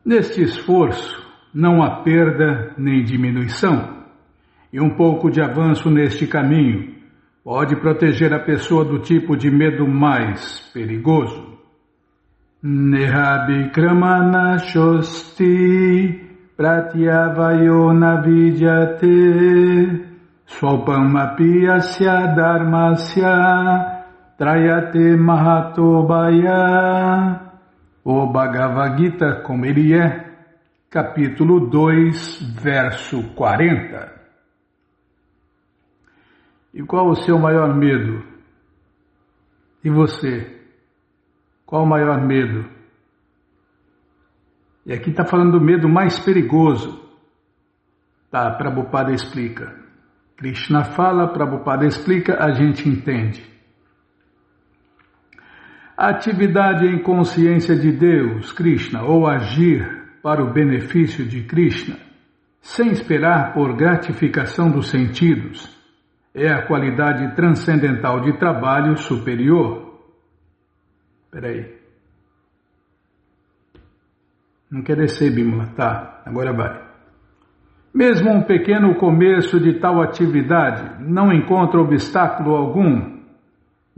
Neste esforço, não há perda nem diminuição, e um pouco de avanço neste caminho pode proteger a pessoa do tipo de medo mais perigoso. Nehabikramana shosti pratyavayo navidyate swalpam apiyasya dharmasya trayate mahatobhaya. O Bhagavad Gita, como ele é, capítulo 2, verso 40. E qual o seu maior medo? E você? Qual o maior medo? E aqui está falando do medo mais perigoso. Tá, Prabhupada explica. Krishna fala, Prabhupada explica, a gente entende. A atividade em consciência de Deus, Krishna, ou agir para o benefício de Krishna, sem esperar por gratificação dos sentidos, é a qualidade transcendental de trabalho superior. Espera aí. Não quer descer, Bimala. Tá, agora vai. Mesmo um pequeno começo de tal atividade não encontra obstáculo algum,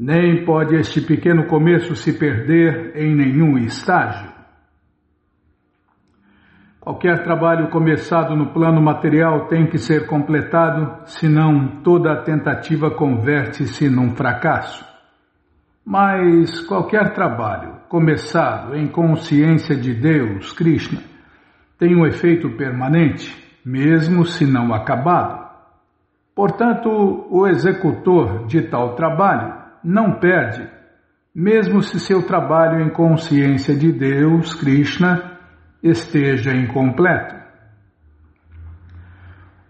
nem pode este pequeno começo se perder em nenhum estágio. Qualquer trabalho começado no plano material tem que ser completado, senão toda a tentativa converte-se num fracasso. Mas qualquer trabalho começado em consciência de Deus, Krishna, tem um efeito permanente, mesmo se não acabado. Portanto, o executor de tal trabalho não perde, mesmo se seu trabalho em consciência de Deus, Krishna, esteja incompleto.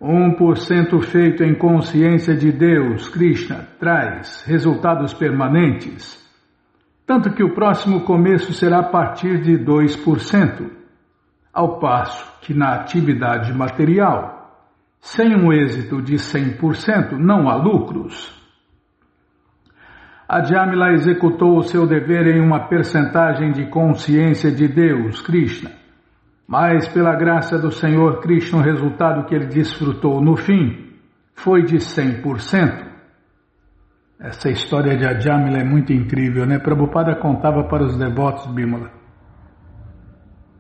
1% feito em consciência de Deus, Krishna, traz resultados permanentes, tanto que o próximo começo será a partir de 2%, ao passo que na atividade material, sem um êxito de 100%, não há lucros. A Dhyamila executou o seu dever em uma percentagem de consciência de Deus, Krishna, mas pela graça do Senhor Krishna o resultado que ele desfrutou no fim foi de 100%. Essa história de Dhyamila é muito incrível, né? Prabhupada contava para os devotos, Bimala.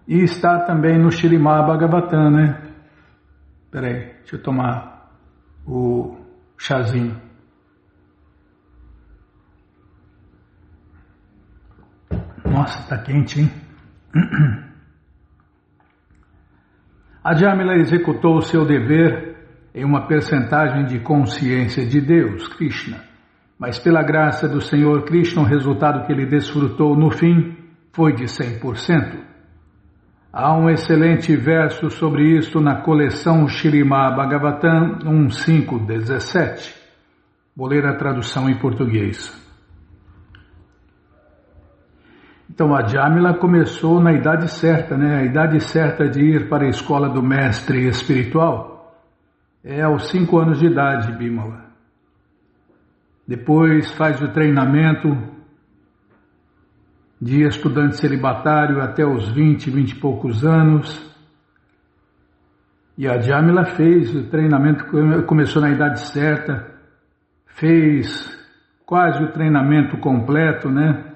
E está também no Śrīmad Bhagavatam, né? Peraí, deixa eu tomar o chazinho. Nossa, tá quente, hein? A Dhyamila executou o seu dever em uma percentagem de consciência de Deus, Krishna, mas pela graça do Senhor Krishna o resultado que ele desfrutou no fim foi de 100%. Há um excelente verso sobre isso na coleção Śrīmad Bhagavatam 1.5.17. Vou ler a tradução em português. Então a Dhyamila começou na idade certa, né? A idade certa de ir para a escola do mestre espiritual é aos 5 anos de idade, Bimala. Depois faz o treinamento de estudante celibatário até os 20 e poucos anos. E a Dhyamila fez o treinamento, começou na idade certa, fez quase o treinamento completo, né?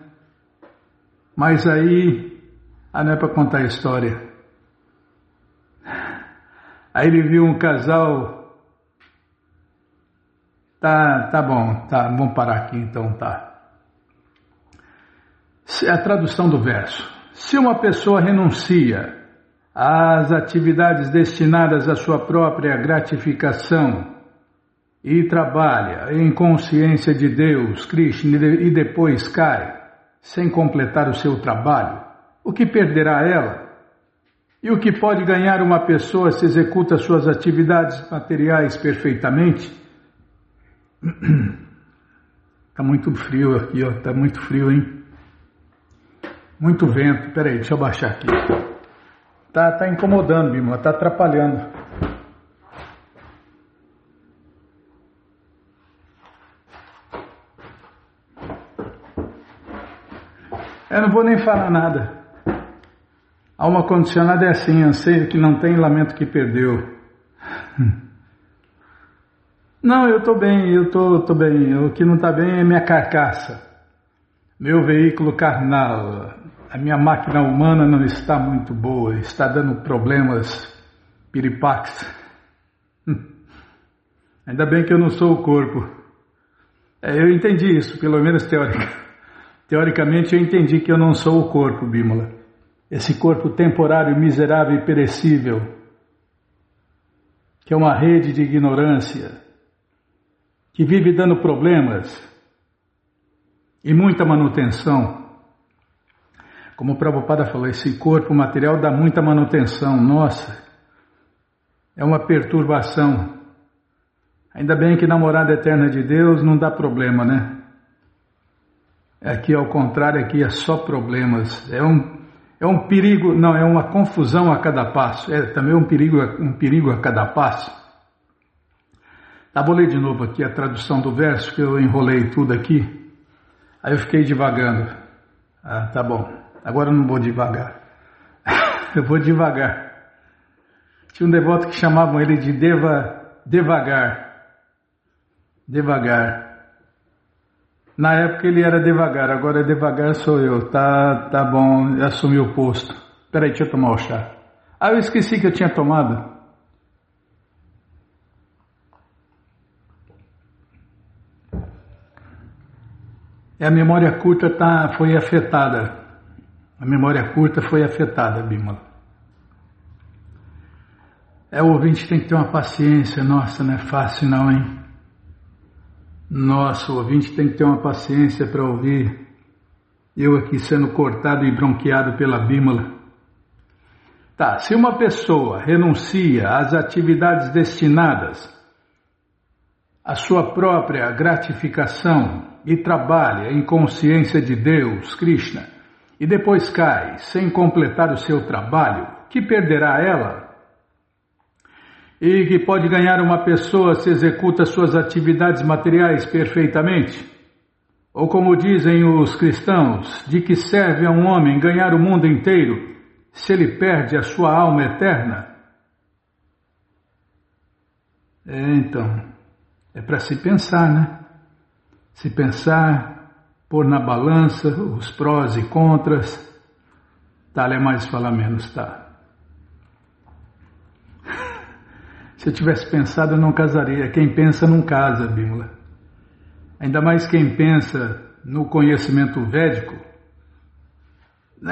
Mas aí, não é para contar a história. Aí ele viu um casal. Tá bom, vamos parar aqui então, tá. A tradução do verso. Se uma pessoa renuncia às atividades destinadas à sua própria gratificação e trabalha em consciência de Deus, Krishna, e depois cai, sem completar o seu trabalho, o que perderá ela? E o que pode ganhar uma pessoa se executa suas atividades materiais perfeitamente? Está muito frio aqui, ó. Está muito frio, hein? Muito vento. Peraí, deixa eu baixar aqui. Tá incomodando, Bimala, tá atrapalhando. Eu não vou nem falar nada. Alma condicionada é assim, anseio que não tem, lamento que perdeu. Não, eu estou bem, eu tô bem. O que não está bem é minha carcaça, meu veículo carnal. A minha máquina humana não está muito boa, está dando problemas piripaques. Ainda bem que eu não sou o corpo. Eu entendi isso, pelo menos teoricamente eu entendi que eu não sou o corpo, Bímola. Esse corpo temporário, miserável e perecível, que é uma rede de ignorância, que vive dando problemas e muita manutenção. Como o Prabhupada falou, esse corpo material dá muita manutenção. Nossa, é uma perturbação. Ainda bem que na morada eterna de Deus não dá problema, né? Aqui ao contrário, aqui é só problemas. É um perigo, não, é uma confusão a cada passo. É também um perigo a cada passo. Tá, vou ler de novo aqui a tradução do verso, que eu enrolei tudo aqui. Aí eu fiquei divagando. Ah, tá bom. Agora eu não vou devagar. Eu vou devagar. Tinha um devoto que chamavam ele de devagar. Devagar. Na época ele era devagar, agora devagar sou eu. Tá bom, assumi o posto. Peraí, deixa eu tomar o chá. Ah, eu esqueci que eu tinha tomado. A memória curta foi afetada. A memória curta foi afetada, Bímola. O ouvinte tem que ter uma paciência. Nossa, não é fácil não, hein? Nossa, o ouvinte tem que ter uma paciência para ouvir eu aqui sendo cortado e bronqueado pela Bímola. Tá, se uma pessoa renuncia às atividades destinadas à sua própria gratificação e trabalha em consciência de Deus, Krishna, e depois cai sem completar o seu trabalho, que perderá ela? E que pode ganhar uma pessoa se executa suas atividades materiais perfeitamente? Ou como dizem os cristãos, de que serve a um homem ganhar o mundo inteiro se ele perde a sua alma eterna? Então, é para se pensar, né? Se pensar, pôr na balança os prós e contras. Tá, é mais fala menos, tá? Se eu tivesse pensado, eu não casaria. Quem pensa não casa, Bímola. Ainda mais quem pensa no conhecimento védico.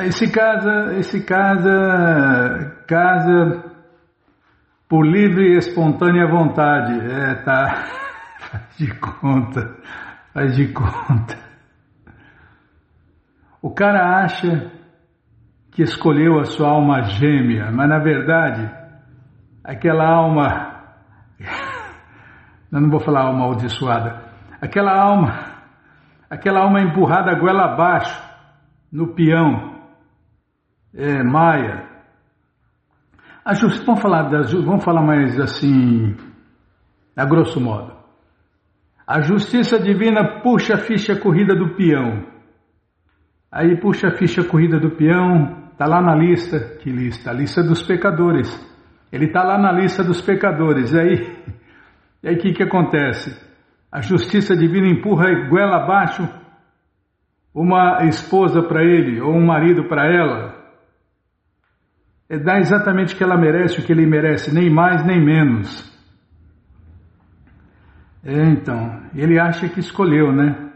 Esse casa por livre e espontânea vontade. Tá. Faz de conta. O cara acha que escolheu a sua alma gêmea, mas na verdade, aquela alma, eu não vou falar alma amaldiçoada, aquela alma empurrada a goela abaixo, no peão, Maia. Vamos falar mais assim, a grosso modo. A justiça divina puxa a ficha corrida do peão. Aí puxa a ficha corrida do peão, está lá na lista. Que lista? A lista dos pecadores. Ele está lá na lista dos pecadores. E aí o que acontece? A justiça divina empurra a goela abaixo uma esposa para ele, ou um marido para ela. Dá exatamente o que ela merece, o que ele merece, nem mais nem menos. Então, ele acha que escolheu, né?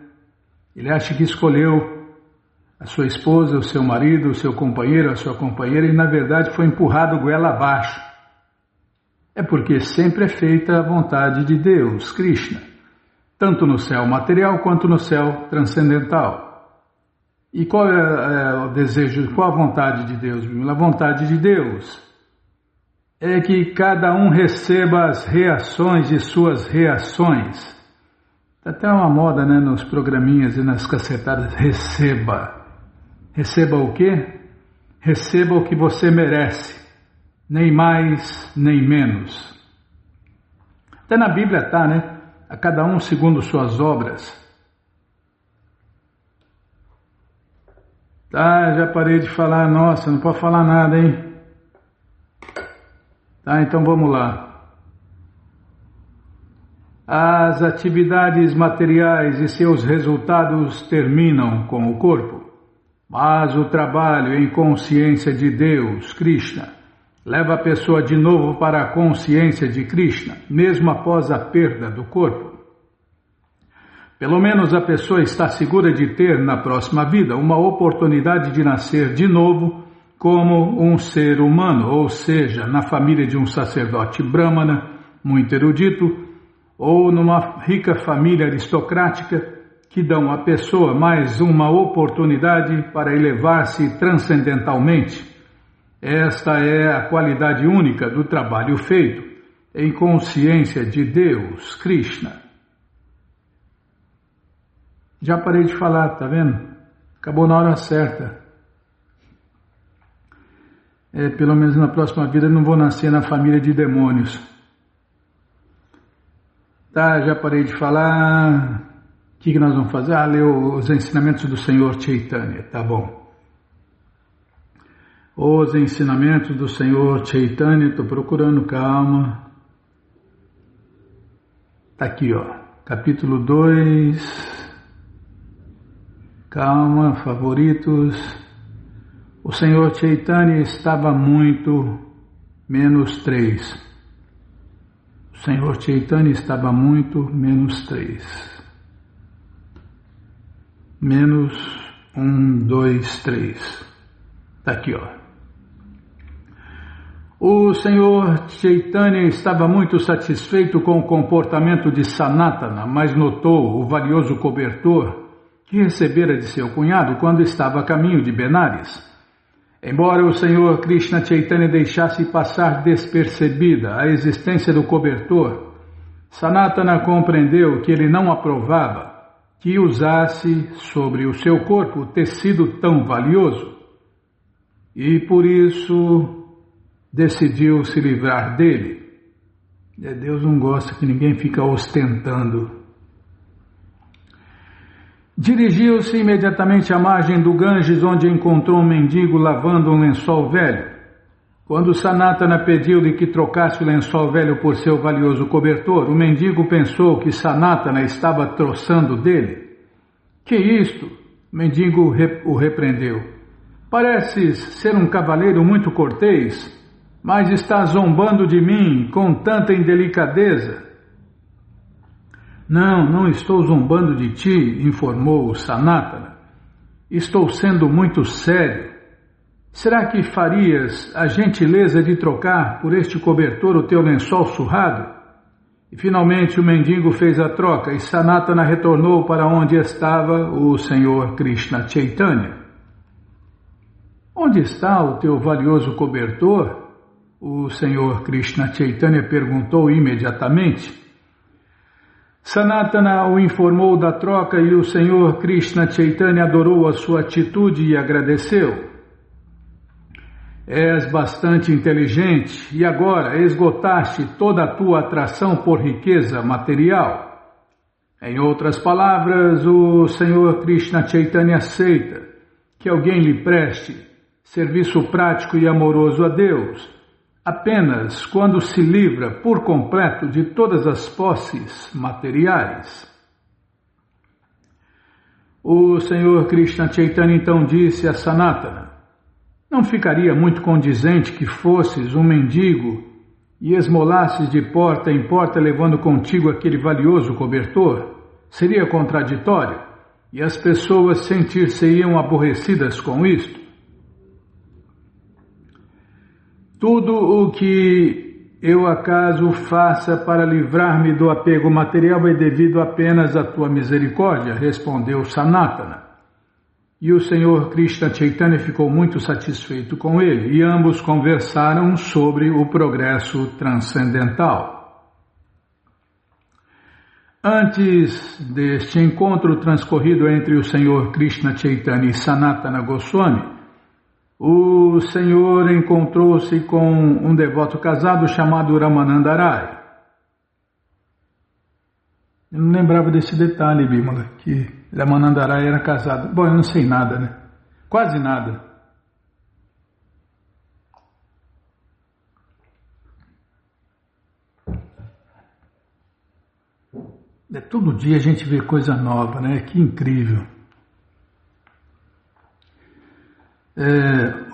Ele acha que escolheu a sua esposa, o seu marido, o seu companheiro, a sua companheira, e na verdade foi empurrado goela abaixo. É porque sempre é feita a vontade de Deus, Krishna, tanto no céu material quanto no céu transcendental. E qual é o desejo, qual a vontade de Deus? A vontade de Deus é que cada um receba as reações de suas reações. Está até uma moda, né, nos programinhas e nas cacetadas. Receba. Receba o quê? Receba o que você merece. Nem mais, nem menos. Até na Bíblia está, né? A cada um segundo suas obras. Tá, já parei de falar. Nossa, não pode falar nada, hein? Tá, então vamos lá. As atividades materiais e seus resultados terminam com o corpo, mas o trabalho em consciência de Deus, Krishna, leva a pessoa de novo para a consciência de Krishna, mesmo após a perda do corpo. Pelo menos a pessoa está segura de ter na próxima vida uma oportunidade de nascer de novo como um ser humano, ou seja, na família de um sacerdote brahmana, muito erudito, ou numa rica família aristocrática que dão à pessoa mais uma oportunidade para elevar-se transcendentalmente. Esta é a qualidade única do trabalho feito em consciência de Deus, Krishna. Já parei de falar, tá vendo? Acabou na hora certa. Pelo menos na próxima vida eu não vou nascer na família de demônios. Tá, já parei de falar. O que nós vamos fazer? Ler os ensinamentos do Senhor Chaitanya, tá bom. Os ensinamentos do Senhor Chaitanya, estou procurando, calma. Tá aqui, ó, capítulo 2. Calma, favoritos. O Senhor Chaitanya estava muito menos 3. O Senhor Chaitanya estava muito menos 3. Menos 1, 2, 3. Está aqui, ó. O Senhor Chaitanya estava muito satisfeito com o comportamento de Sanatana, mas notou o valioso cobertor que recebera de seu cunhado quando estava a caminho de Benares. Embora o Senhor Krishna Chaitanya deixasse passar despercebida a existência do cobertor, Sanatana compreendeu que ele não aprovava que usasse sobre o seu corpo tecido tão valioso e por isso decidiu se livrar dele. Deus não gosta que ninguém fica ostentando. Dirigiu-se imediatamente à margem do Ganges, onde encontrou um mendigo lavando um lençol velho. Quando Sanatana pediu-lhe que trocasse o lençol velho por seu valioso cobertor, o mendigo pensou que Sanatana estava troçando dele. Que isto? O mendigo o repreendeu. Pareces ser um cavaleiro muito cortês, mas estás zombando de mim com tanta indelicadeza. Não estou zombando de ti, informou Sanatana. Estou sendo muito sério. Será que farias a gentileza de trocar por este cobertor o teu lençol surrado? E finalmente o mendigo fez a troca e Sanatana retornou para onde estava o Senhor Krishna Chaitanya. Onde está o teu valioso cobertor? O Senhor Krishna Chaitanya perguntou imediatamente. Sanatana o informou da troca e o Senhor Krishna Chaitanya adorou a sua atitude e agradeceu. És bastante inteligente e agora esgotaste toda a tua atração por riqueza material. Em outras palavras, o Senhor Krishna Chaitanya aceita que alguém lhe preste serviço prático e amoroso a Deus, apenas quando se livra por completo de todas as posses materiais. O Senhor Krishna Chaitanya então disse a Sanatana: não ficaria muito condizente que fosses um mendigo e esmolasses de porta em porta levando contigo aquele valioso cobertor? Seria contraditório e as pessoas sentir-se-iam aborrecidas com isto. Tudo o que eu acaso faça para livrar-me do apego material é devido apenas à tua misericórdia, respondeu Sanatana. E o Senhor Krishna Chaitanya ficou muito satisfeito com ele, e ambos conversaram sobre o progresso transcendental. Antes deste encontro transcorrido entre o Senhor Krishna Chaitanya e Sanatana Goswami, o Senhor encontrou-se com um devoto casado chamado Ramanandarai. Eu não lembrava desse detalhe, Bimala, que Ramanandarai era casado. Bom, eu não sei nada, né? Quase nada. Todo dia a gente vê coisa nova, né? Que incrível.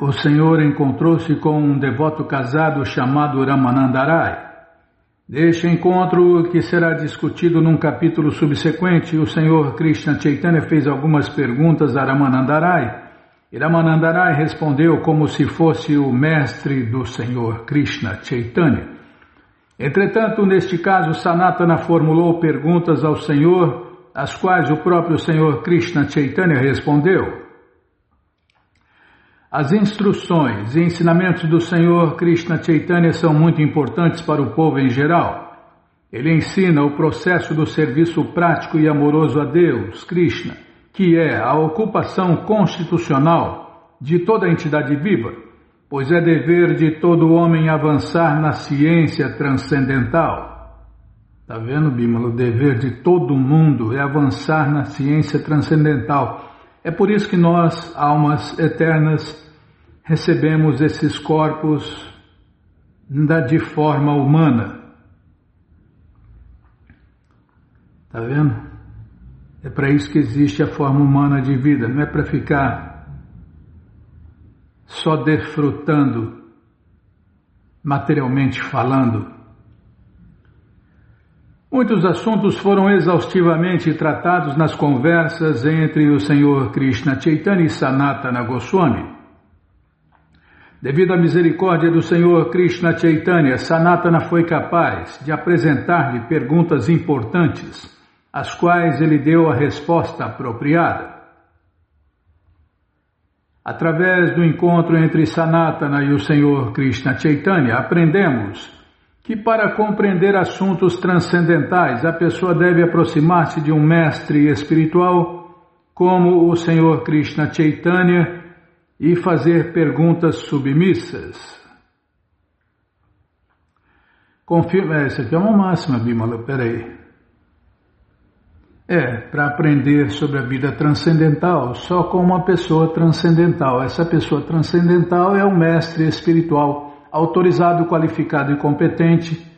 O Senhor encontrou-se com um devoto casado chamado Ramanandarai. Neste encontro, que será discutido num capítulo subsequente, o Senhor Krishna Chaitanya fez algumas perguntas a Ramanandarai, e Ramanandarai respondeu como se fosse o mestre do Senhor Krishna Chaitanya. Entretanto, neste caso, Sanatana formulou perguntas ao Senhor, às quais o próprio Senhor Krishna Chaitanya respondeu. As instruções e ensinamentos do Senhor Krishna Chaitanya são muito importantes para o povo em geral. Ele ensina o processo do serviço prático e amoroso a Deus, Krishna, que é a ocupação constitucional de toda entidade viva, pois é dever de todo homem avançar na ciência transcendental. Está vendo, Bimala? O dever de todo mundo é avançar na ciência transcendental. É por isso que nós, almas eternas, recebemos esses corpos de forma humana. Está vendo? É para isso que existe a forma humana de vida, não é para ficar só desfrutando, materialmente falando. Muitos assuntos foram exaustivamente tratados nas conversas entre o Senhor Krishna Chaitanya e Sanatana Goswami. Devido à misericórdia do Senhor Krishna Chaitanya, Sanatana foi capaz de apresentar-lhe perguntas importantes, às quais ele deu a resposta apropriada. Através do encontro entre Sanatana e o Senhor Krishna Chaitanya, aprendemos que para compreender assuntos transcendentais, a pessoa deve aproximar-se de um mestre espiritual, como o Senhor Krishna Chaitanya, e fazer perguntas submissas. Confirma, isso aqui é uma máxima, Bimala, peraí. Para aprender sobre a vida transcendental, só com uma pessoa transcendental. Essa pessoa transcendental é o mestre espiritual, autorizado, qualificado e competente,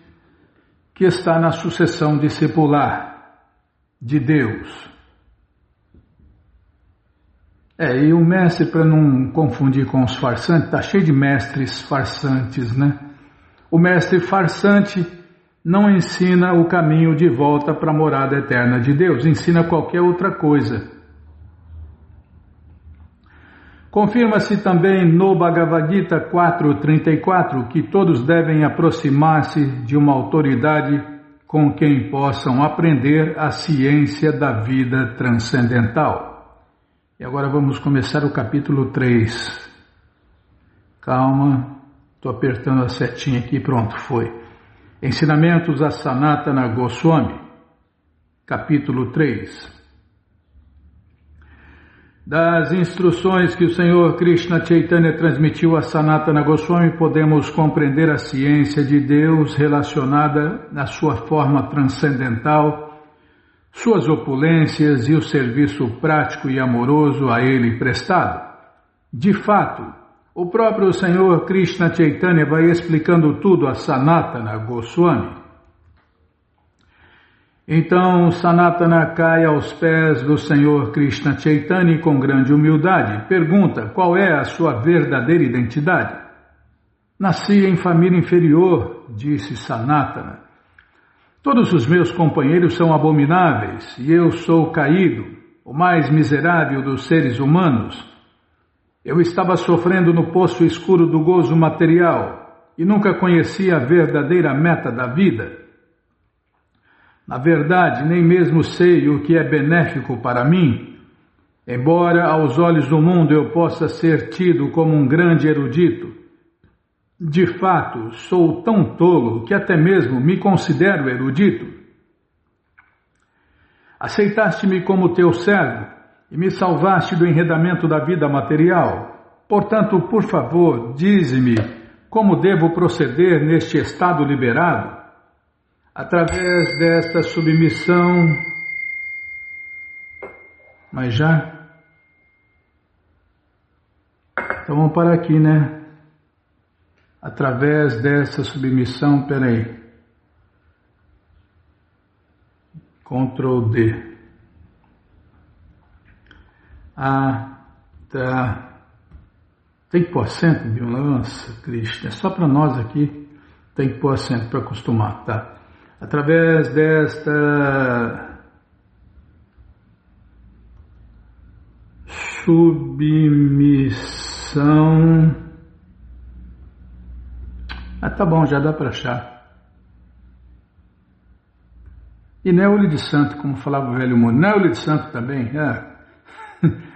que está na sucessão discipular de Deus. E o mestre, para não confundir com os farsantes, está cheio de mestres farsantes, né? O mestre farsante não ensina o caminho de volta para a morada eterna de Deus, ensina qualquer outra coisa. Confirma-se também no Bhagavad Gita 4.34 que todos devem aproximar-se de uma autoridade com quem possam aprender a ciência da vida transcendental. E agora vamos começar o capítulo 3. Calma, estou apertando a setinha aqui, pronto, foi. Ensinamentos a Sanatana Goswami, capítulo 3. Das instruções que o Senhor Krishna Chaitanya transmitiu a Sanatana Goswami, podemos compreender a ciência de Deus relacionada à sua forma transcendental, suas opulências e o serviço prático e amoroso a ele prestado. De fato, o próprio Senhor Krishna Chaitanya vai explicando tudo a Sanatana Goswami. Então Sanatana cai aos pés do Senhor Krishna Chaitanya e com grande humildade pergunta qual é a sua verdadeira identidade. Nasci em família inferior, disse Sanatana. Todos os meus companheiros são abomináveis e eu sou caído, o mais miserável dos seres humanos. Eu estava sofrendo no poço escuro do gozo material e nunca conheci a verdadeira meta da vida. Na verdade, nem mesmo sei o que é benéfico para mim, embora aos olhos do mundo eu possa ser tido como um grande erudito. De fato, sou tão tolo que até mesmo me considero erudito. Aceitaste-me como teu servo e me salvaste do enredamento da vida material. Portanto, por favor, dize-me como devo proceder neste estado liberado. Através desta submissão... Mas já... Então vamos parar aqui, né? Através dessa submissão, peraí. Ctrl D. Tem que pôr acento, Bímola? Nossa, Cristo, é só para nós aqui. Tem que pôr acento para acostumar, tá? Através desta submissão. Tá bom, já dá para achar. E não é olho de santo, como falava o velho mundo. Não é olho de santo também?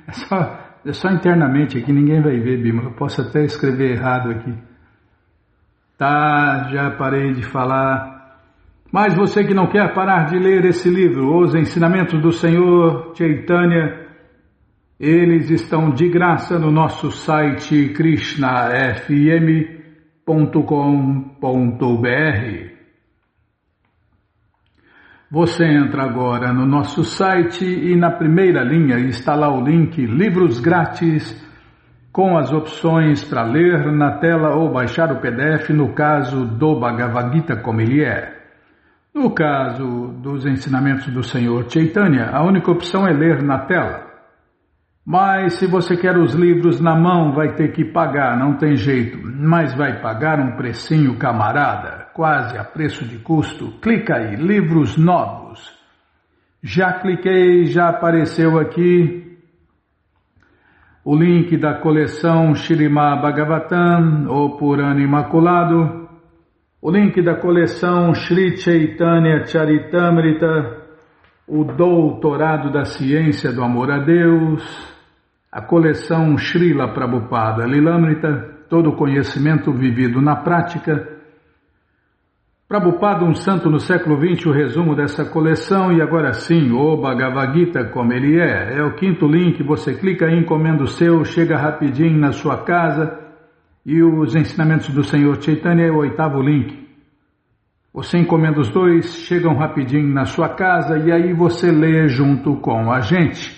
É só internamente aqui, ninguém vai ver, Bímola. Eu posso até escrever errado aqui. Tá, já parei de falar. Mas você que não quer parar de ler esse livro, Os Ensinamentos do Senhor Chaitanya, eles estão de graça no nosso site krishnafm.com.br. Você entra agora no nosso site e na primeira linha está lá o link Livros Grátis, com as opções para ler na tela ou baixar o PDF no caso do Bhagavad Gita como ele é. No caso dos ensinamentos do Senhor Chaitanya, a única opção é ler na tela. Mas se você quer os livros na mão, vai ter que pagar, não tem jeito. Mas vai pagar um precinho camarada, quase a preço de custo. Clica aí, livros novos. Já cliquei, já apareceu aqui o link da coleção Śrīmad Bhagavatam, ou Purana Imaculado. O link da coleção Sri Chaitanya Charitamrita, o Doutorado da Ciência do Amor a Deus. A coleção Srila Prabhupada Lilamrita, todo o conhecimento vivido na prática. Prabhupada, um santo no século XX, o resumo dessa coleção. E agora sim, o Bhagavad Gita como ele é. É o quinto link, você clica aí, encomenda o seu, chega rapidinho na sua casa. E os ensinamentos do Senhor Chaitanya é o oitavo link. Você encomenda os dois, chegam rapidinho na sua casa e aí você lê junto com a gente.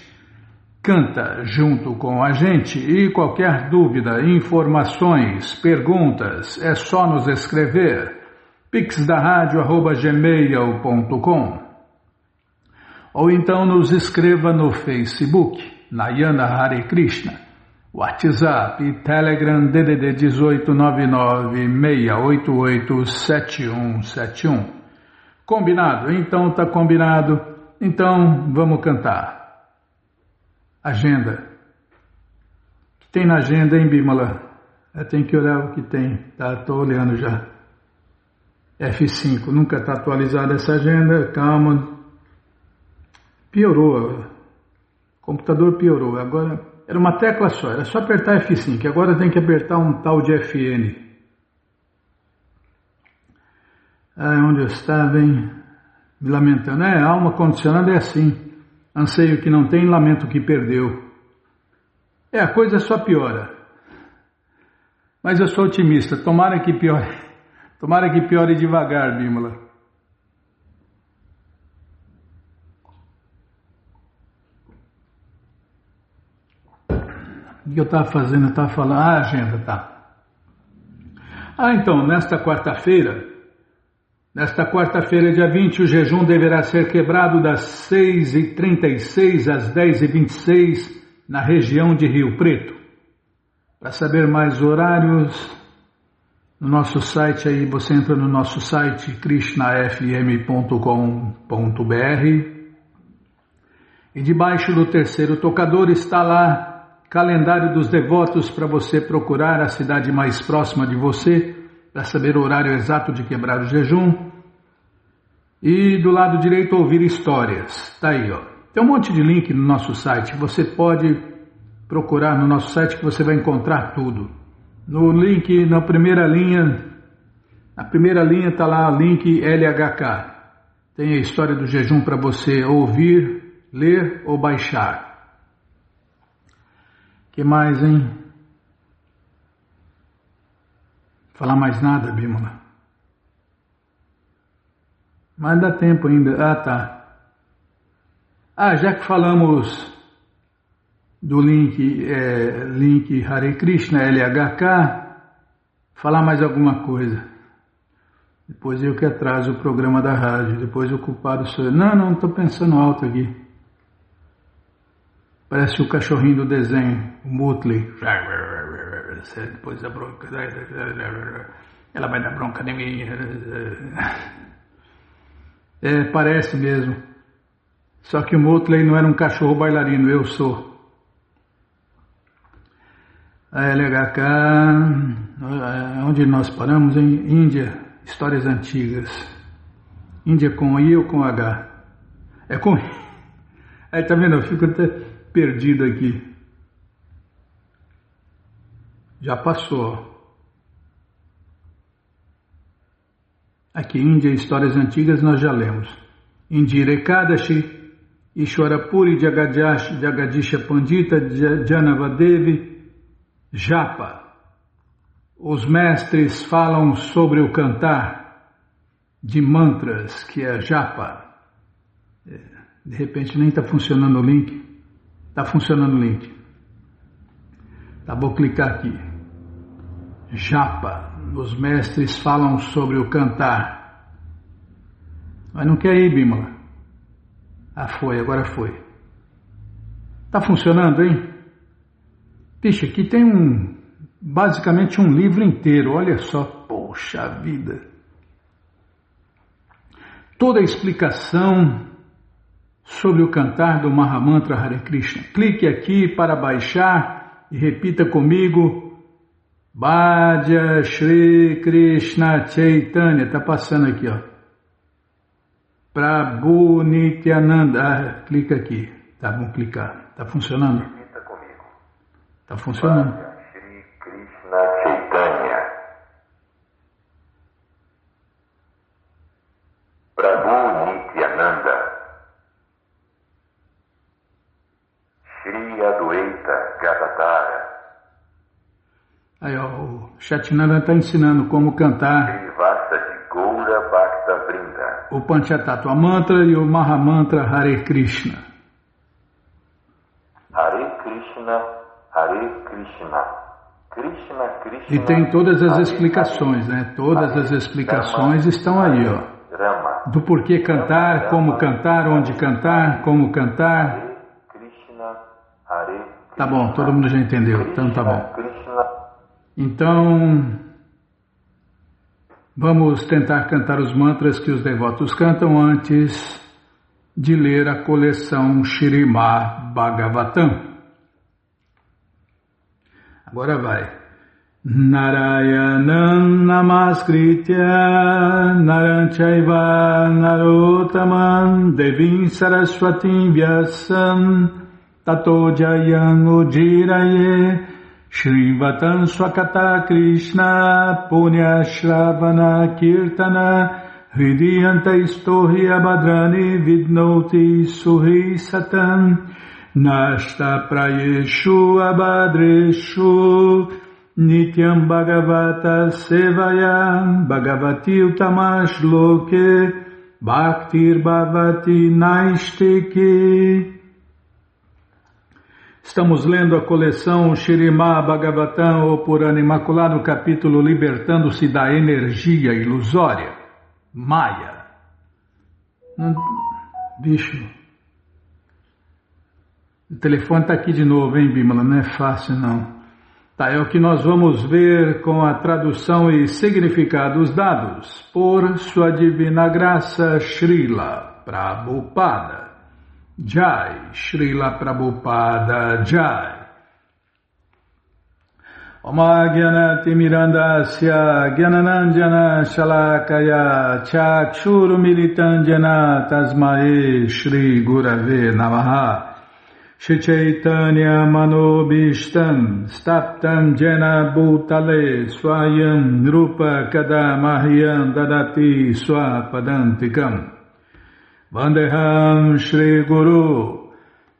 Canta junto com a gente e qualquer dúvida, informações, perguntas, é só nos escrever pixdaradio@gmail.com ou então nos escreva no Facebook, Nayana Hare Krishna, WhatsApp e Telegram DDD 18986887171. Combinado? Então tá combinado. Então vamos cantar. Agenda. O que tem na agenda, hein, Bímola? Tem que olhar o que tem. Tá, tô olhando já. F5. Nunca está atualizada essa agenda. Calma. Piorou. O computador piorou. Agora, era uma tecla só. Era só apertar F5. Agora tem que apertar um tal de FN. Onde eu estava, hein? Me lamentando. A alma condicionada é assim. Anseio que não tem, lamento que perdeu. A coisa só piora. Mas eu sou otimista. Tomara que piore. Tomara que piore devagar, Bímola. O que eu estava fazendo? Eu estava falando. Agenda, tá. Então, nesta quarta-feira, dia 20, o jejum deverá ser quebrado das 6h36 às 10h26 na região de Rio Preto. Para saber mais horários, no nosso site aí, você entra no nosso site krishnafm.com.br e debaixo do terceiro tocador está lá calendário dos devotos para você procurar a cidade mais próxima de você para saber o horário exato de quebrar o jejum. E do lado direito ouvir histórias. Tá aí, ó. Tem um monte de link no nosso site. Você pode procurar no nosso site que você vai encontrar tudo. No link, na primeira linha está lá o link LHK. Tem a história do jejum para você ouvir, ler ou baixar. Que mais, hein? Falar mais nada, Bímola? Mas dá tempo ainda. Tá. Já que falamos do link, link Hare Krishna, LHK, falar mais alguma coisa. Depois eu que atraso o programa da rádio, depois o culpado sou eu. Não estou pensando alto aqui. Parece o cachorrinho do desenho, o Mutley. Depois da bronca, ela vai dar bronca em mim. Parece mesmo. Só que o Mutley não era um cachorro bailarino, eu sou. A LHK, onde nós paramos? Em Índia, histórias antigas. Índia com I ou com H? É com I. Aí tá vendo, eu fico até perdido aqui. Já passou. Aqui, Índia, histórias antigas, nós já lemos. Indira Ekadashi, Ishwarapuri Jagadisha Pandita Janavadevi Japa. Os mestres falam sobre o cantar de mantras, que é Japa. De repente nem está funcionando o link. Está funcionando o link. Tá, vou clicar aqui. Japa. Os mestres falam sobre o cantar. Mas não quer ir, Bimala. Agora foi. Tá funcionando, hein? Pixa, aqui tem basicamente um livro inteiro, olha só, poxa vida. Toda a explicação sobre o cantar do Mahamantra Hare Krishna. Clique aqui para baixar e repita comigo. Bhaja Shri Krishna Chaitanya, tá passando aqui, ó. Prabhu Nityananda, clica aqui, tá, vamos clicar, tá funcionando? Repita comigo. Tá funcionando. Bhaja Shri Krishna Chaitanya. Prabhu Nityananda. Shri Adwaita Gadadara. Aí, ó, o Chatinanda está ensinando como cantar Srivasa de Goura Bhakta Vrinda. o Panchatattva Mantra e o Mahamantra Hare Krishna. Hare Krishna, Hare Krishna, Krishna Krishna. E tem todas as Hare explicações, Hare. né? Todas as Hare explicações Rama, estão aí, ó. Rama. Do porquê cantar, como cantar, onde cantar, como cantar. Hare Krishna, Hare Krishna. Tá bom, todo mundo já entendeu, então tá bom. Krishna. Então, vamos tentar cantar os mantras que os devotos cantam antes de ler a coleção Śrīmad Bhagavatam. Agora vai. Narayanam Namaskritya Naram Chaiva Narottamam Devim Saraswatim Vyasam Tato Jayam Ujiraye Shrivatam Swakata Krishna Punya Shravana Kirtana Hridiyanta Istohi Abhadrani Vidnoti Suhi Satam Nashta Prayeshu Abhadreshu Nityam Bhagavata Sevayam Bhagavati Utamash Loke Bhaktir Bhavati Naistiki. Estamos lendo a coleção Śrīmad Bhagavatam, ou Purana Imaculado, capítulo Libertando-se da Energia Ilusória, Maya. Bicho, o telefone está aqui de novo, hein, Bimala? Não é fácil, não. Tá, é o que nós vamos ver com a tradução e significados dados por Sua Divina Graça Srila Prabhupada. Jai, Srila Prabhupada Jai. Oma Gyanati Mirandasya Gyananandjana Shalakaya Chakshuru Militandjana Tasmae Shri Gurave Namaha. Shri Chaitanya Manobishtam Staptam Jena Bhutale Swayam Rupa Kadamahyam Dadati Swapadantikam. Vandeham Shri Guru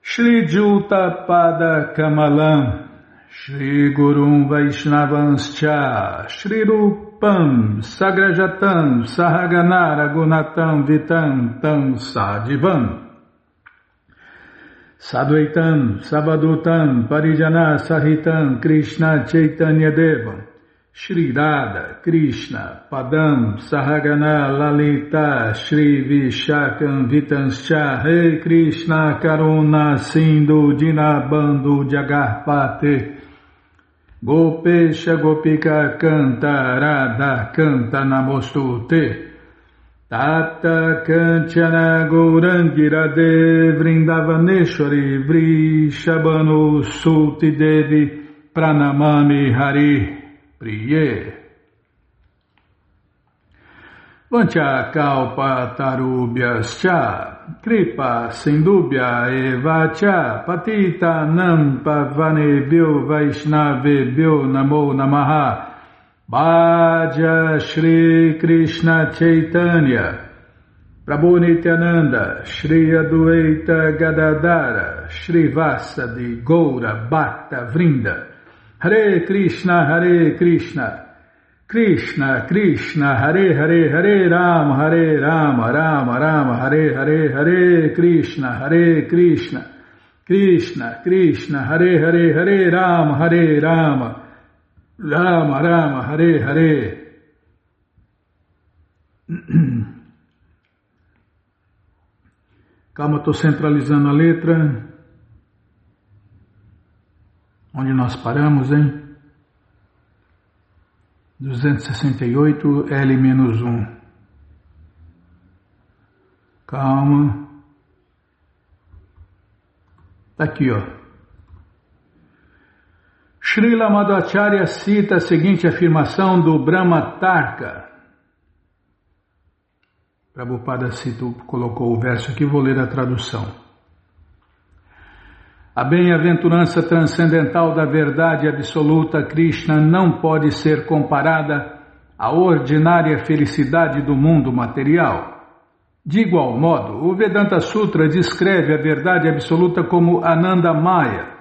Shri Juta Pada Kamalam Shri Gurum Vaishnavanscha Shri Rupam Sagrajatam Sahaganara Gunatam Vitam Tam Sadivam Sadvaitam Savadutam Parijana Sahitam Krishna Chaitanya Devam Shri Radha Krishna Padam Sahagana Lalita Shri Vishakam Vitanscha Rei Krishna Karuna Sindhu Dinabandhu Jagarpate Gopesha Gopika Canta Radha Canta Namostute Tata Kanchana Gourangi Vrindavaneshwari Vrishabhanu Sulti Devi Pranamami Hari Priye Vancha Kalpa Tarubhyascha Kripa Sindubhya Evacha Patita Nam Pavanebhyo Vaishnavebhyo Namo Namaha Bhaja Shri Krishna Chaitanya Prabhu Nityananda Shri Adwaita Gadadara Shri Vasadi Goura Bhakta Vrinda Hare Krishna Krishna Krishna Hare Hare Hare Rama Rama Rama Hare Hare Hare Krishna Krishna Krishna Hare Hare Hare Rama Rama Rama Hare Hare. Calma, estou centralizando a letra. Onde nós paramos, hein? 268, L-1. Calma. Está aqui, ó. Srila Madhvacharya cita a seguinte afirmação do Brahmatarka. Prabhupada colocou o verso aqui, vou ler a tradução. A bem-aventurança transcendental da verdade absoluta Krishna não pode ser comparada à ordinária felicidade do mundo material. De igual modo, o Vedanta Sutra descreve a verdade absoluta como Anandamaya,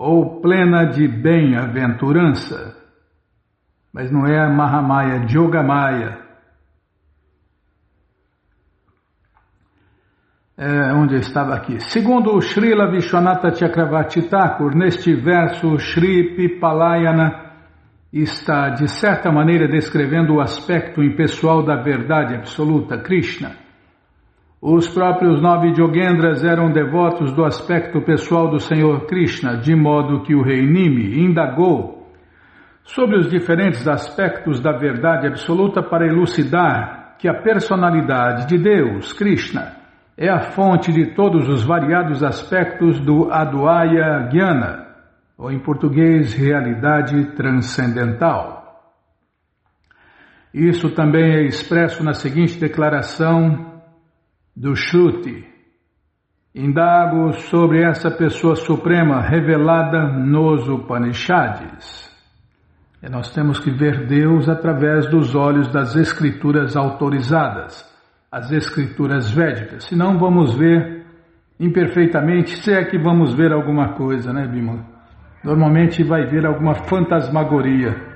ou plena de bem-aventurança. Mas não é a Mahamaya, Yogamaya. Onde eu estava aqui. Segundo o Srila Vishwanatha Chakravarti Thakur, neste verso, Shri Pipalayana está, de certa maneira, descrevendo o aspecto impessoal da verdade absoluta, Krishna. Os próprios 9 Yogendras eram devotos do aspecto pessoal do Senhor Krishna, de modo que o rei Nimi indagou sobre os diferentes aspectos da verdade absoluta para elucidar que a personalidade de Deus, Krishna, é a fonte de todos os variados aspectos do Advaya Jnana, ou em português, realidade transcendental. Isso também é expresso na seguinte declaração do Shruti. Indago sobre essa pessoa suprema revelada nos Upanishads. E nós temos que ver Deus através dos olhos das escrituras autorizadas, as escrituras védicas. Senão vamos ver imperfeitamente, se é que vamos ver alguma coisa, né, Bima? Normalmente vai ver alguma fantasmagoria.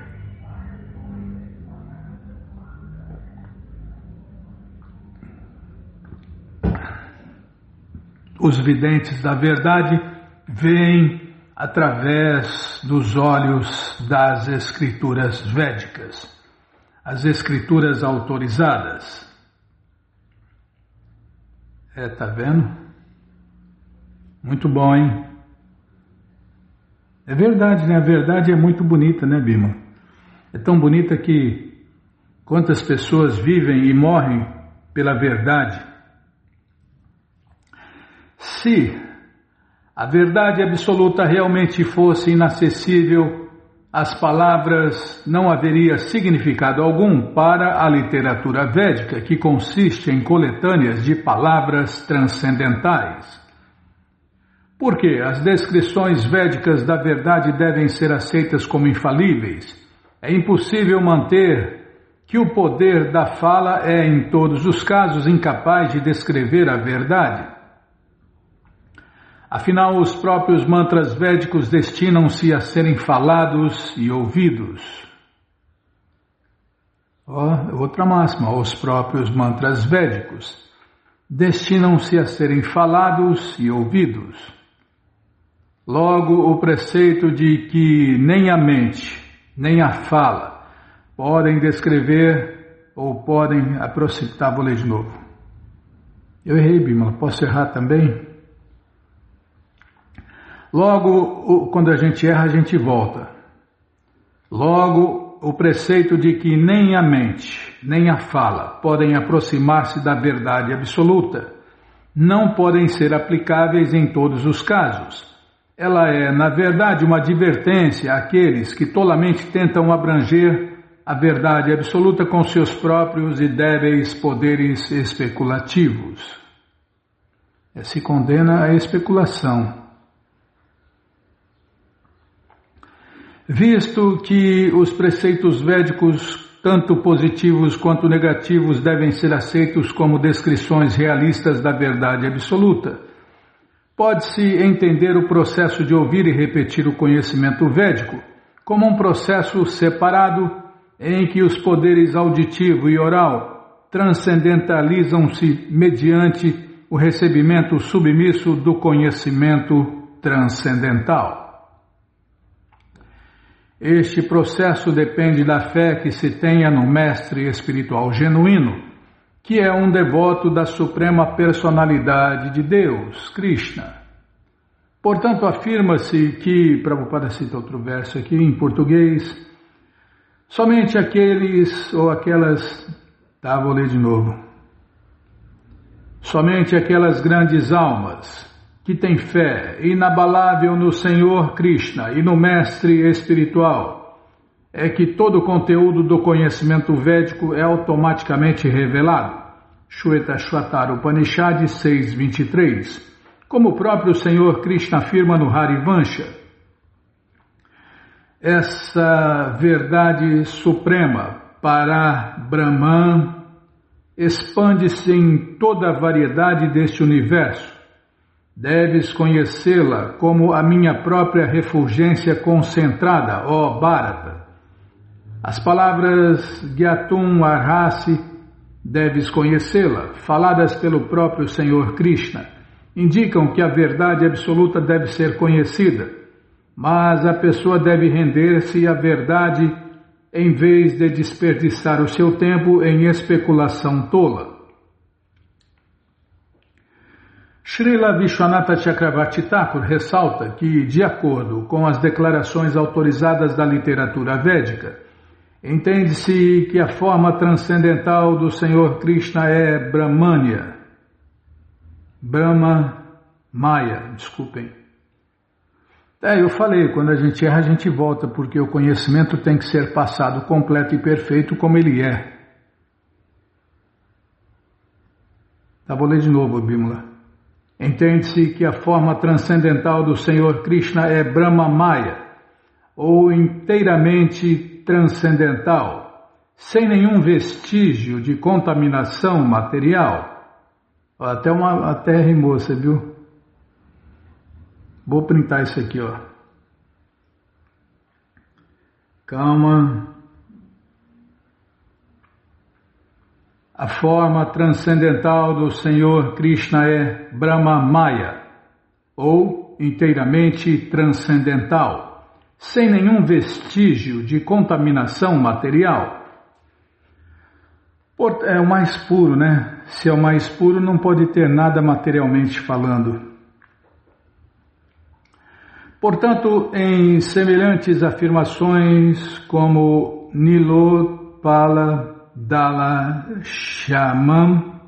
Os videntes da verdade veem através dos olhos das escrituras védicas, as escrituras autorizadas. Tá vendo? Muito bom, hein? É verdade, né? A verdade é muito bonita, né, Bima? É tão bonita que quantas pessoas vivem e morrem pela verdade. Se a verdade absoluta realmente fosse inacessível, as palavras não haveria significado algum para a literatura védica, que consiste em coletâneas de palavras transcendentais. Porque as descrições védicas da verdade devem ser aceitas como infalíveis. É impossível manter que o poder da fala é, em todos os casos, incapaz de descrever a verdade. Afinal, os próprios mantras védicos destinam-se a serem falados e ouvidos. Outra máxima, os próprios mantras védicos destinam-se a serem falados e ouvidos. Logo, o preceito de que nem a mente, nem a fala podem descrever ou podem aproximar. Vou ler de novo. Eu errei, Bímola. Posso errar também? Logo, quando a gente erra, a gente volta. Logo, o preceito de que nem a mente, nem a fala podem aproximar-se da verdade absoluta, não podem ser aplicáveis em todos os casos. Ela é, na verdade, uma advertência àqueles que tolamente tentam abranger a verdade absoluta com seus próprios e débeis poderes especulativos. Se condena a especulação. Visto que os preceitos védicos, tanto positivos quanto negativos, devem ser aceitos como descrições realistas da verdade absoluta, pode-se entender o processo de ouvir e repetir o conhecimento védico como um processo separado em que os poderes auditivo e oral transcendentalizam-se mediante o recebimento submisso do conhecimento transcendental. Este processo depende da fé que se tenha no mestre espiritual genuíno, que é um devoto da Suprema Personalidade de Deus, Krishna. Portanto, afirma-se que, Prabhupada cita outro verso aqui em português, somente aqueles ou aquelas, vou ler de novo, somente aquelas grandes almas que têm fé inabalável no Senhor Krishna e no Mestre Espiritual, é que todo o conteúdo do conhecimento védico é automaticamente revelado. Shvetashvatara Upanishad 6.23. Como o próprio Senhor Krishna afirma no Harivansha, essa verdade suprema para Brahman expande-se em toda a variedade deste universo. Deves conhecê-la como a minha própria refulgência concentrada, ó Bharata. As palavras Gyatum Arhasi, deves conhecê-la, faladas pelo próprio Senhor Krishna, indicam que a verdade absoluta deve ser conhecida, mas a pessoa deve render-se à verdade em vez de desperdiçar o seu tempo em especulação tola. Srila Vishwanatha Chakravarti Thakur ressalta que, de acordo com as declarações autorizadas da literatura védica, entende-se que a forma transcendental do Senhor Krishna é Brahmanya. Desculpem. Eu falei, quando a gente erra, a gente volta, porque o conhecimento tem que ser passado completo e perfeito como ele é. Vou ler de novo, Bímola. Entende-se que a forma transcendental do Senhor Krishna é Brahma Maya, ou inteiramente transcendental, sem nenhum vestígio de contaminação material. Até rimou, você viu? Vou printar isso aqui, ó. Calma. A forma transcendental do Senhor Krishna é Brahma Maya, ou inteiramente transcendental, sem nenhum vestígio de contaminação material. É o mais puro, né? Se é o mais puro, não pode ter nada materialmente falando. Portanto, em semelhantes afirmações como Nilotpala Dala Shamam,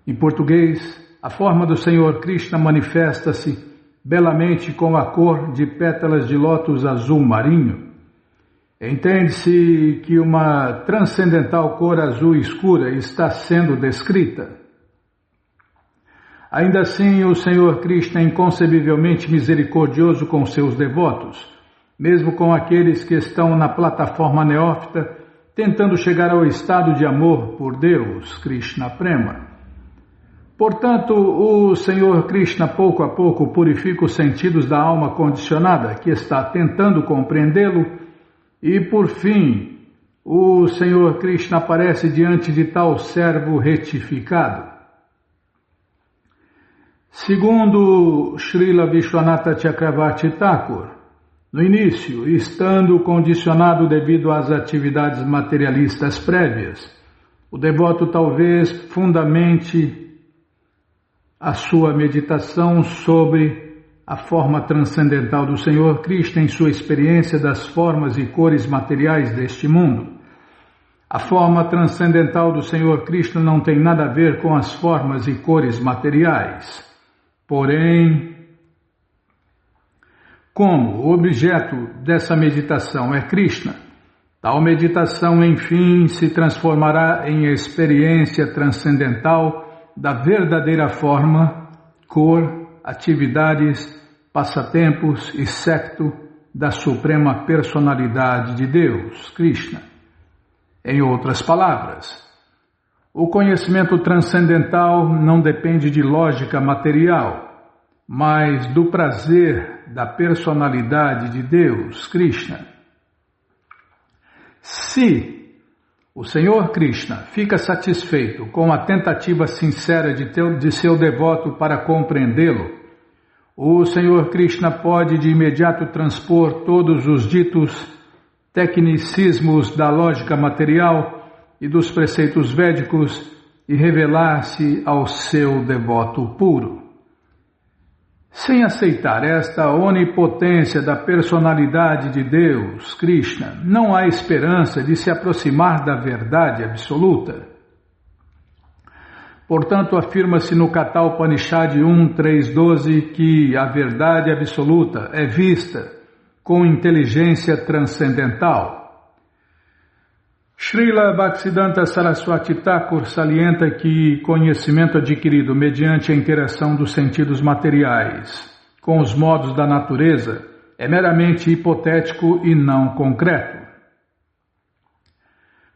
em português, a forma do Senhor Krishna manifesta-se belamente com a cor de pétalas de lótus azul marinho. Entende-se que uma transcendental cor azul escura está sendo descrita. Ainda assim, o Senhor Krishna é inconcebivelmente misericordioso com seus devotos, mesmo com aqueles que estão na plataforma neófita, tentando chegar ao estado de amor por Deus, Krishna Prema. Portanto, o Senhor Krishna pouco a pouco purifica os sentidos da alma condicionada que está tentando compreendê-lo e, por fim, o Senhor Krishna aparece diante de tal servo retificado. Segundo Srila Vishwanatha Chakravarti Thakur, no início, estando condicionado devido às atividades materialistas prévias, o devoto talvez fundamente a sua meditação sobre a forma transcendental do Senhor Krishna em sua experiência das formas e cores materiais deste mundo. A forma transcendental do Senhor Krishna não tem nada a ver com as formas e cores materiais. Porém, como o objeto dessa meditação é Krishna, tal meditação, enfim, se transformará em experiência transcendental da verdadeira forma, cor, atividades, passatempos e secto da Suprema Personalidade de Deus, Krishna. Em outras palavras, o conhecimento transcendental não depende de lógica material, mas do prazer da personalidade de Deus, Krishna. Se o Senhor Krishna fica satisfeito com a tentativa sincera de seu devoto para compreendê-lo, o Senhor Krishna pode de imediato transpor todos os ditos tecnicismos da lógica material e dos preceitos védicos e revelar-se ao seu devoto puro. Sem aceitar esta onipotência da personalidade de Deus, Krishna, não há esperança de se aproximar da verdade absoluta. Portanto, afirma-se no Katha Upanishad 1.3.12 que a verdade absoluta é vista com inteligência transcendental. Srila Bhaktisiddhanta Saraswati Thakur salienta que conhecimento adquirido mediante a interação dos sentidos materiais com os modos da natureza é meramente hipotético e não concreto.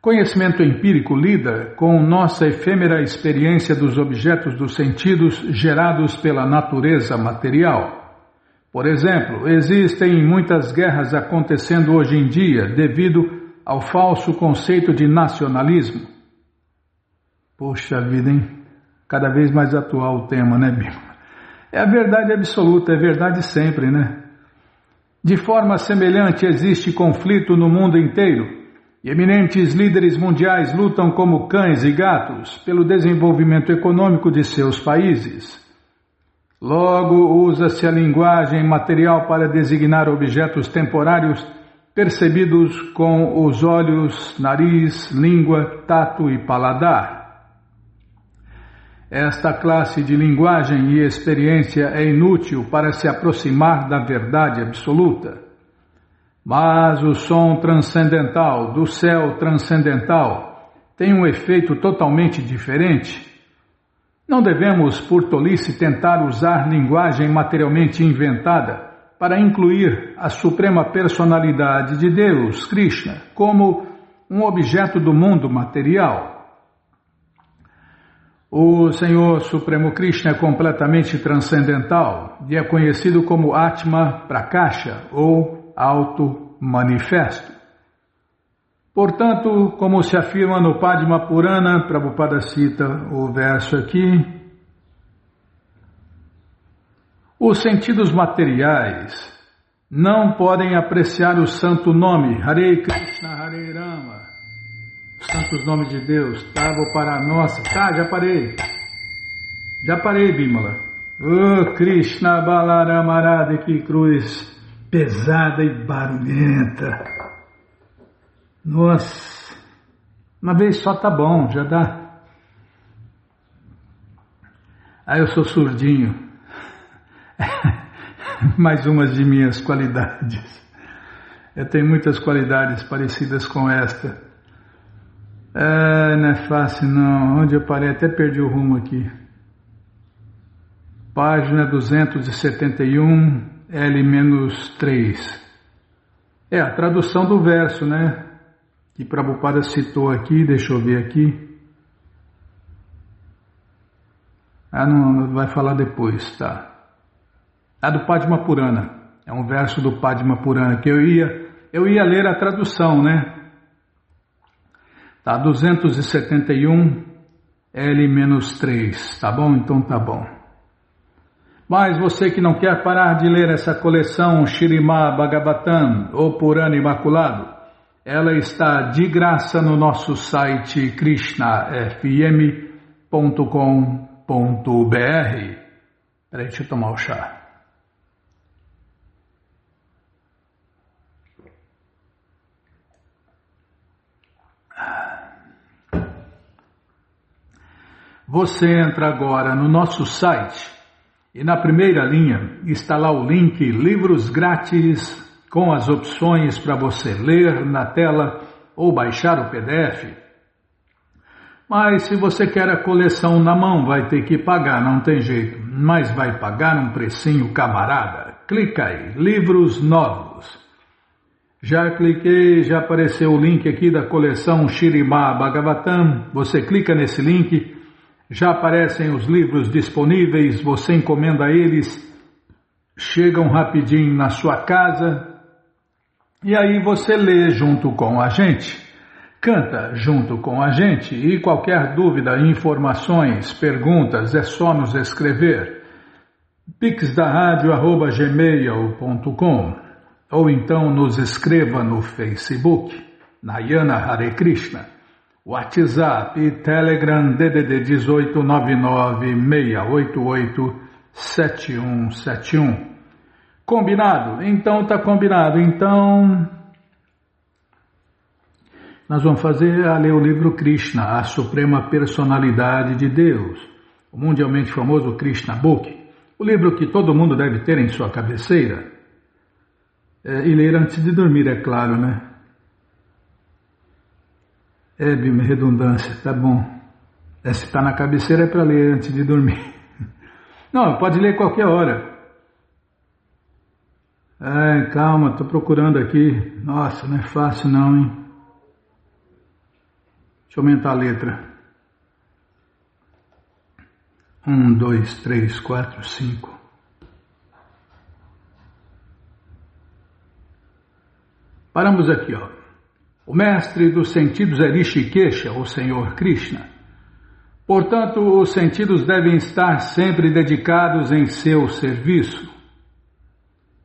Conhecimento empírico lida com nossa efêmera experiência dos objetos dos sentidos gerados pela natureza material. Por exemplo, existem muitas guerras acontecendo hoje em dia devido ao falso conceito de nacionalismo. Poxa vida, hein? Cada vez mais atual o tema, né, Bima? É a verdade absoluta, é verdade sempre, né? De forma semelhante existe conflito no mundo inteiro e eminentes líderes mundiais lutam como cães e gatos pelo desenvolvimento econômico de seus países. Logo, usa-se a linguagem material para designar objetos temporários percebidos com os olhos, nariz, língua, tato e paladar. Esta classe de linguagem e experiência é inútil para se aproximar da verdade absoluta. Mas o som transcendental do céu transcendental tem um efeito totalmente diferente. Não devemos, por tolice, tentar usar linguagem materialmente inventada para incluir a Suprema Personalidade de Deus, Krishna, como um objeto do mundo material. O Senhor Supremo Krishna é completamente transcendental e é conhecido como Atma Prakasha, ou Auto-Manifesto. Portanto, como se afirma no Padma Purana, Prabhupada cita o verso aqui, os sentidos materiais não podem apreciar o santo nome, Hare Krishna, Hare Rama, os santos nomes de Deus. Tá, vou parar. Nossa, tá, já parei. Já parei, Bimala. Oh, Krishna Balarama Radha, que cruz pesada e barulhenta. Nossa, uma vez só tá bom, já dá. Ah, eu sou surdinho. Mais umas de minhas qualidades. Eu tenho muitas qualidades parecidas com esta. Não é fácil não. Onde eu parei? Até perdi o rumo aqui. Página 271, L-3. É a tradução do verso, né? Que Prabhupada citou aqui. Deixa eu ver aqui. Não vai falar depois, tá? Do Padma Purana, é um verso do Padma Purana que eu ia ler a tradução, né? Tá, 271 L-3, tá bom? Então tá bom. Mas você que não quer parar de ler essa coleção Śrīmad Bhagavatam, ou Purana Imaculado, ela está de graça no nosso site krishnafm.com.br. Peraí, deixa eu tomar o chá. Você entra agora no nosso site e na primeira linha está lá o link Livros Grátis com as opções para você ler na tela ou baixar o PDF. Mas se você quer a coleção na mão, vai ter que pagar, não tem jeito. Mas vai pagar um precinho camarada. Clica aí, Livros Novos. Já cliquei, já apareceu o link aqui da coleção Śrīmad Bhagavatam. Você clica nesse link, já aparecem os livros disponíveis, você encomenda eles, chegam rapidinho na sua casa e aí você lê junto com a gente, canta junto com a gente e qualquer dúvida, informações, perguntas, é só nos escrever. pixdaradio@gmail.com ou então nos escreva no Facebook, Narayana Hare Krishna. WhatsApp e Telegram DDD 18 99 688 7171. Combinado? Então tá combinado. Então nós vamos ler o livro Krishna, a Suprema Personalidade de Deus, o mundialmente famoso Krishna Book, o livro que todo mundo deve ter em sua cabeceira e ler antes de dormir, é claro, né? É, redundância, tá bom. Se está na cabeceira é para ler antes de dormir. Não, pode ler qualquer hora. Calma, estou procurando aqui. Nossa, não é fácil não, hein? Deixa eu aumentar a letra. 1, 2, 3, 4, 5. Paramos aqui, ó. O mestre dos sentidos é Rishikesha, o Senhor Krishna. Portanto, os sentidos devem estar sempre dedicados em seu serviço.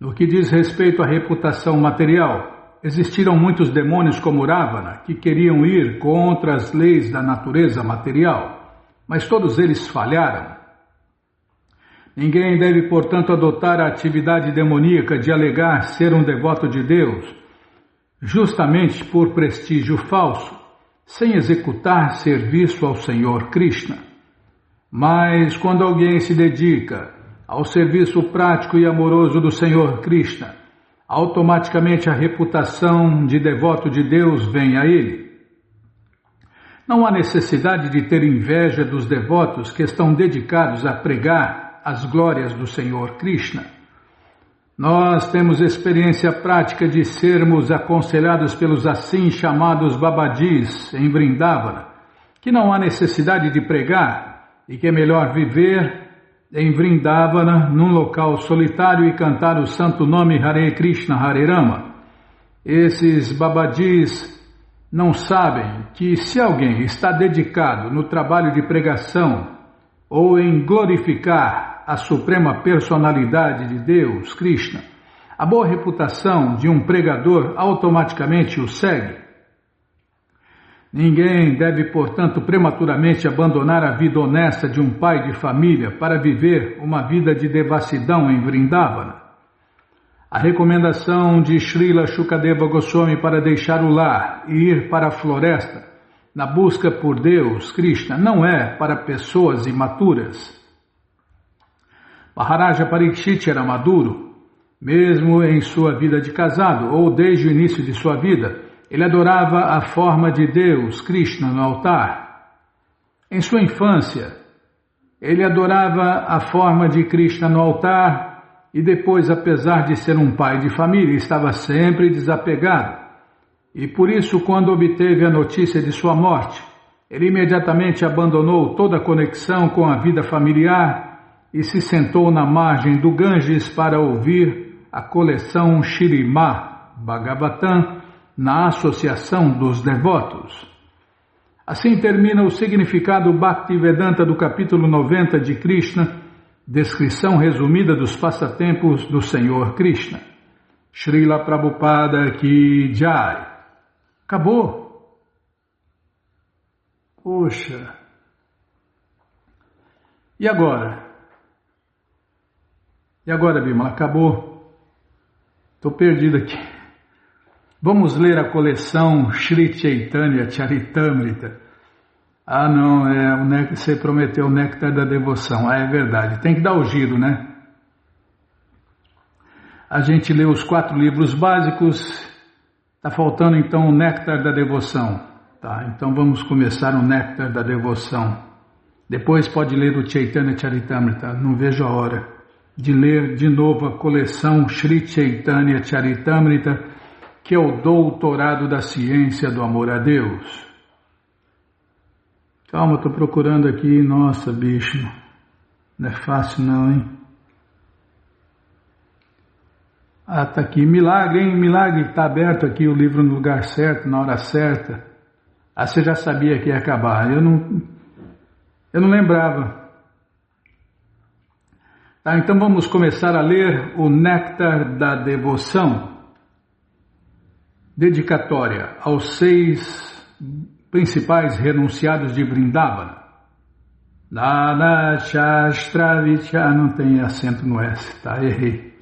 No que diz respeito à reputação material, existiram muitos demônios como Ravana, que queriam ir contra as leis da natureza material, mas todos eles falharam. Ninguém deve, portanto, adotar a atividade demoníaca de alegar ser um devoto de Deus, justamente por prestígio falso, sem executar serviço ao Senhor Krishna. Mas quando alguém se dedica ao serviço prático e amoroso do Senhor Krishna, automaticamente a reputação de devoto de Deus vem a ele. Não há necessidade de ter inveja dos devotos que estão dedicados a pregar as glórias do Senhor Krishna. Nós temos experiência prática de sermos aconselhados pelos assim chamados babadis em Vrindavana, que não há necessidade de pregar e que é melhor viver em Vrindavana, num local solitário e cantar o santo nome Hare Krishna, Hare Rama. Esses babadis não sabem que se alguém está dedicado no trabalho de pregação ou em glorificar a suprema personalidade de Deus, Krishna, a boa reputação de um pregador automaticamente o segue. Ninguém deve, portanto, prematuramente abandonar a vida honesta de um pai de família para viver uma vida de devassidão em Vrindavana. A recomendação de Srila Shukadeva Goswami para deixar o lar e ir para a floresta na busca por Deus, Krishna, não é para pessoas imaturas. Maharaja Parikshit era maduro, mesmo em sua vida de casado ou desde o início de sua vida, ele adorava a forma de Deus, Krishna, no altar. Em sua infância, ele adorava a forma de Krishna no altar e depois, apesar de ser um pai de família, estava sempre desapegado. E por isso, quando obteve a notícia de sua morte, ele imediatamente abandonou toda a conexão com a vida familiar e se sentou na margem do Ganges para ouvir a coleção Śrīmad Bhagavatam na Associação dos Devotos. Assim termina o significado Bhaktivedanta do capítulo 90 de Krishna, Descrição resumida dos passatempos do Senhor Krishna. Srila Prabhupada Ki Jai. Acabou? Poxa. E agora? E agora, Bimala? Acabou? Estou perdido aqui. Vamos ler a coleção Shri Chaitanya Charitamrita. Ah, não, você prometeu o néctar da devoção. Ah, é verdade. Tem que dar o giro, né? A gente lê os 4 livros básicos. Está faltando então o néctar da devoção. Tá, então vamos começar o néctar da devoção. Depois pode ler o Chaitanya Charitamrita. Não vejo a hora de ler de novo a coleção Shri Chaitanya Charitamrita, que é o doutorado da ciência do amor a Deus. Calma, estou procurando aqui. Nossa, bicho, não é fácil não, hein? Ah, tá aqui. Milagre, hein? Milagre, está aberto aqui o livro no lugar certo, na hora certa. Ah, você já sabia que ia acabar. Eu não lembrava. Tá, então vamos começar a ler o Néctar da Devoção. Dedicatória aos 6 principais renunciados de Vrindavana. Nana Shastra Vichara, não tem acento no S, tá? Errei.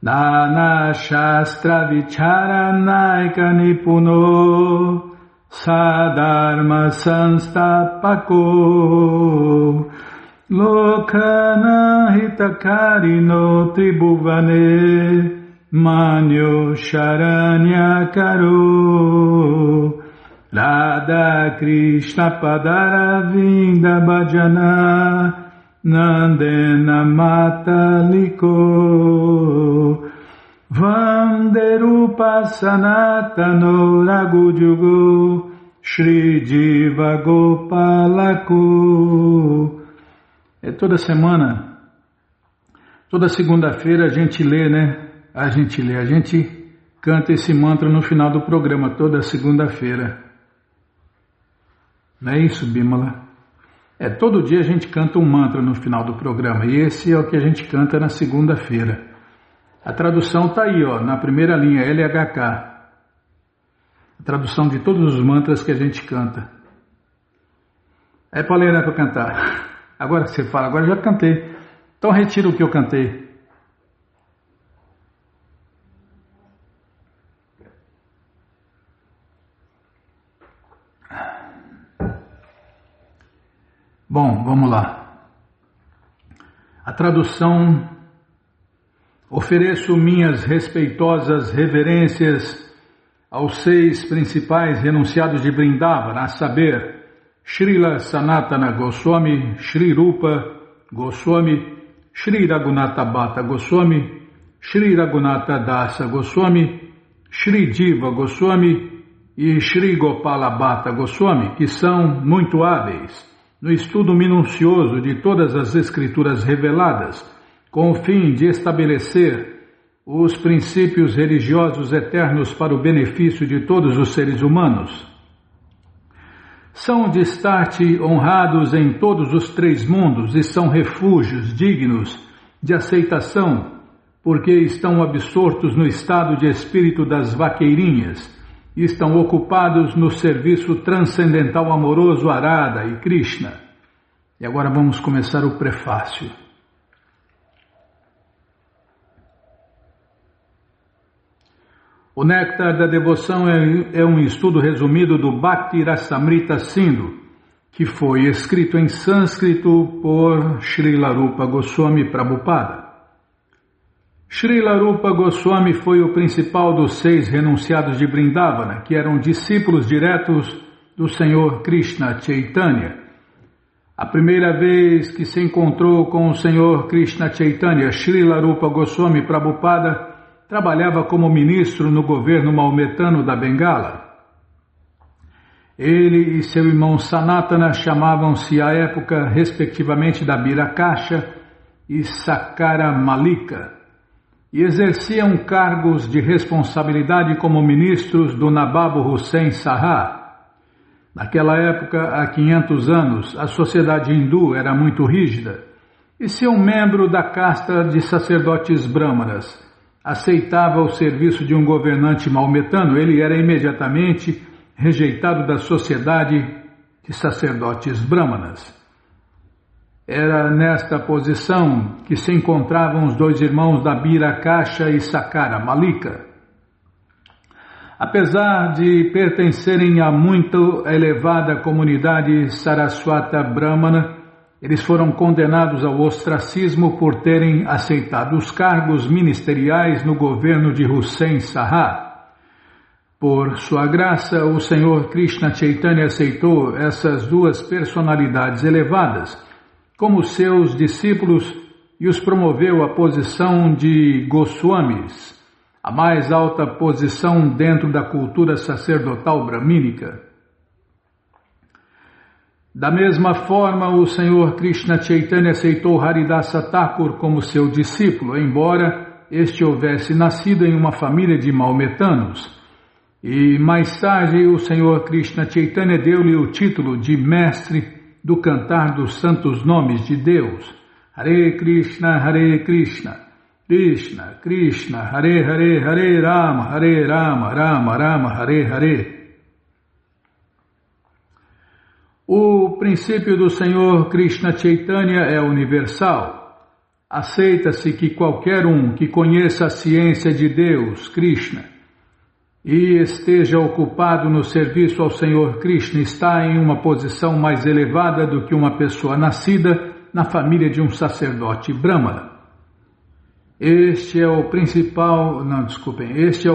Nana Shastra Vichara Naika Nipuno Sadharma Sanstapako Lokana Hitakarino Tribhuvane Manyo Sharanya Karo Radha Krishna Padaravinda Bhajana Nandena Mataliko Vanderupa Sanatano Raghujugo Shri Jiva Gopalako. É toda semana, toda segunda-feira a gente lê, né? A gente canta esse mantra no final do programa, toda segunda-feira. Não é isso, Bimala? Todo dia a gente canta um mantra no final do programa, e esse é o que a gente canta na segunda-feira. A tradução está aí, ó, na primeira linha, LHK. A tradução de todos os mantras que a gente canta. É para ler, não é para cantar. Agora que você fala, agora eu já cantei. Então retira o que eu cantei. Bom, vamos lá. A tradução: ofereço minhas respeitosas reverências aos 6 principais renunciados de Vrindavana, a saber, Srila Sanatana Goswami, Shri Rupa Goswami, Shri Raghunatha Bhatta Goswami, Shri Raghunatha Dasa Goswami, Shri Jiva Goswami e Shri Gopala Bhatta Goswami, que são muito hábeis no estudo minucioso de todas as escrituras reveladas, com o fim de estabelecer os princípios religiosos eternos para o benefício de todos os seres humanos. São de estar-te honrados em todos os 3 mundos e são refúgios dignos de aceitação, porque estão absortos no estado de espírito das vaqueirinhas e estão ocupados no serviço transcendental amoroso a Radha e Krishna. E agora vamos começar o prefácio. O Néctar da Devoção é um estudo resumido do Bhakti Rasamrita Sindhu, que foi escrito em sânscrito por Srila Rupa Goswami Prabhupada. Srila Rupa Goswami foi o principal dos 6 renunciados de Vrindavana, que eram discípulos diretos do Senhor Krishna Chaitanya. A primeira vez que se encontrou com o Senhor Krishna Chaitanya, Srila Rupa Goswami Prabhupada trabalhava como ministro no governo maometano da Bengala. Ele e seu irmão Sanatana chamavam-se à época respectivamente da Birakasha e Sakara Malika, e exerciam cargos de responsabilidade como ministros do Nabob Hussain Saha. Naquela época, há 500 anos, a sociedade hindu era muito rígida E se um membro da casta de sacerdotes brâmanas aceitava o serviço de um governante maometano, ele era imediatamente rejeitado da sociedade de sacerdotes brâmanas. Era nesta posição que se encontravam os dois irmãos da Birakasha e Sakara Malika. Apesar de pertencerem a muito elevada comunidade Saraswata Brahmana, eles foram condenados ao ostracismo por terem aceitado os cargos ministeriais no governo de Hussein Saha. Por sua graça, o Senhor Krishna Chaitanya aceitou essas duas personalidades elevadas como seus discípulos e os promoveu à posição de Goswamis, a mais alta posição dentro da cultura sacerdotal bramínica. Da mesma forma, o Senhor Krishna Chaitanya aceitou Haridasa Thakur como seu discípulo, embora este houvesse nascido em uma família de maometanos. E mais tarde o Senhor Krishna Chaitanya deu-lhe o título de mestre do cantar dos santos nomes de Deus. Hare Krishna, Krishna Krishna, Hare Hare, Hare Rama, Rama Rama, Hare Hare. O princípio do Senhor Krishna Chaitanya é universal. Aceita-se que qualquer um que conheça a ciência de Deus, Krishna, e esteja ocupado no serviço ao Senhor Krishna está em uma posição mais elevada do que uma pessoa nascida na família de um sacerdote brahmana. Este é o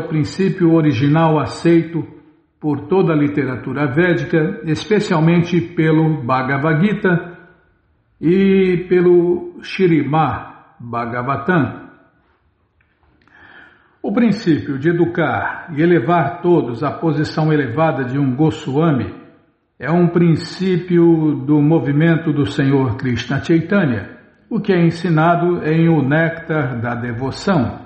princípio original aceito por toda a literatura védica, especialmente pelo Bhagavad Gita e pelo Śrīmad Bhagavatam. O princípio de educar e elevar todos à posição elevada de um Goswami é um princípio do movimento do Senhor Krishna Chaitanya, o que é ensinado em O Néctar da Devoção.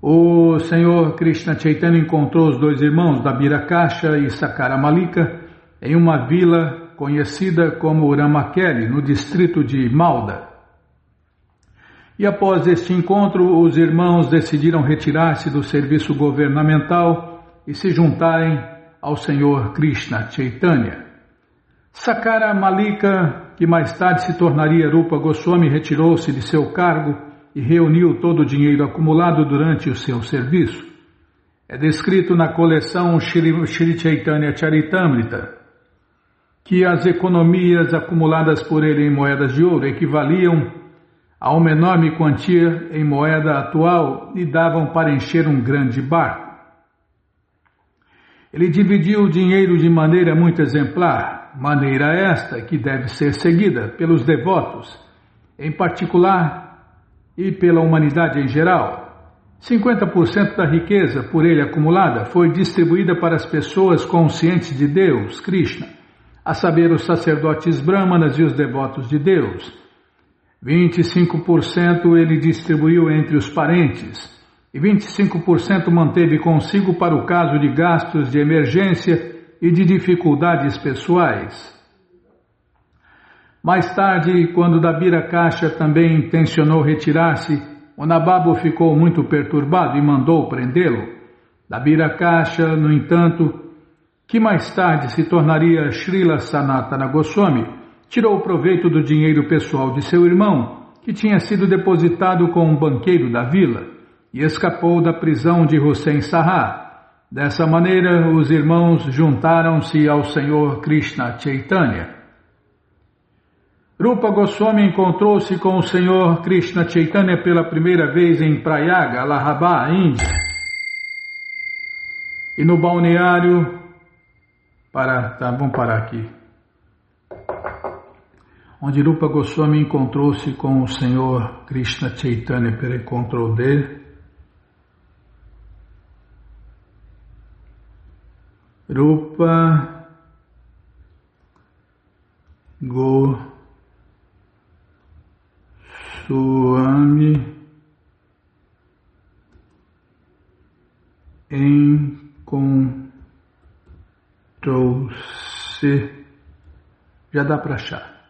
O Senhor Krishna Chaitanya encontrou os dois irmãos da Birakasha e Sakara Malika em uma vila conhecida como Ramakeli, no distrito de Malda. E após este encontro, os irmãos decidiram retirar-se do serviço governamental e se juntarem ao Senhor Krishna Chaitanya. Sakara Malika, que mais tarde se tornaria Rupa Goswami, retirou-se de seu cargo e reuniu todo o dinheiro acumulado durante o seu serviço. É descrito na coleção Shri Chaitanya Charitamrita que as economias acumuladas por ele em moedas de ouro equivaliam a uma enorme quantia em moeda atual e davam para encher um grande barco. Ele dividiu o dinheiro de maneira muito exemplar, maneira esta que deve ser seguida pelos devotos, em particular, e pela humanidade em geral. 50% da riqueza por ele acumulada foi distribuída para as pessoas conscientes de Deus, Krishna, a saber, os sacerdotes brahmanas e os devotos de Deus. 25% ele distribuiu entre os parentes e 25% manteve consigo para o caso de gastos de emergência e de dificuldades pessoais. Mais tarde, quando Dabirakasha também intencionou retirar-se, o Nababo ficou muito perturbado e mandou prendê-lo. Dabirakasha, no entanto, que mais tarde se tornaria Srila Sanatana Goswami, tirou proveito do dinheiro pessoal de seu irmão, que tinha sido depositado com um banqueiro da vila, e escapou da prisão de Hussein Saha. Dessa maneira, os irmãos juntaram-se ao Senhor Krishna Chaitanya. Rupa Goswami encontrou-se com o Senhor Krishna Chaitanya pela primeira vez em Prayaga, Allahabad, Índia. E no balneário... vamos parar aqui. Onde Rupa Goswami encontrou-se com o Senhor Krishna Chaitanya pelo encontro dele. Rupa Goswami encontrou-se, já dá para achar,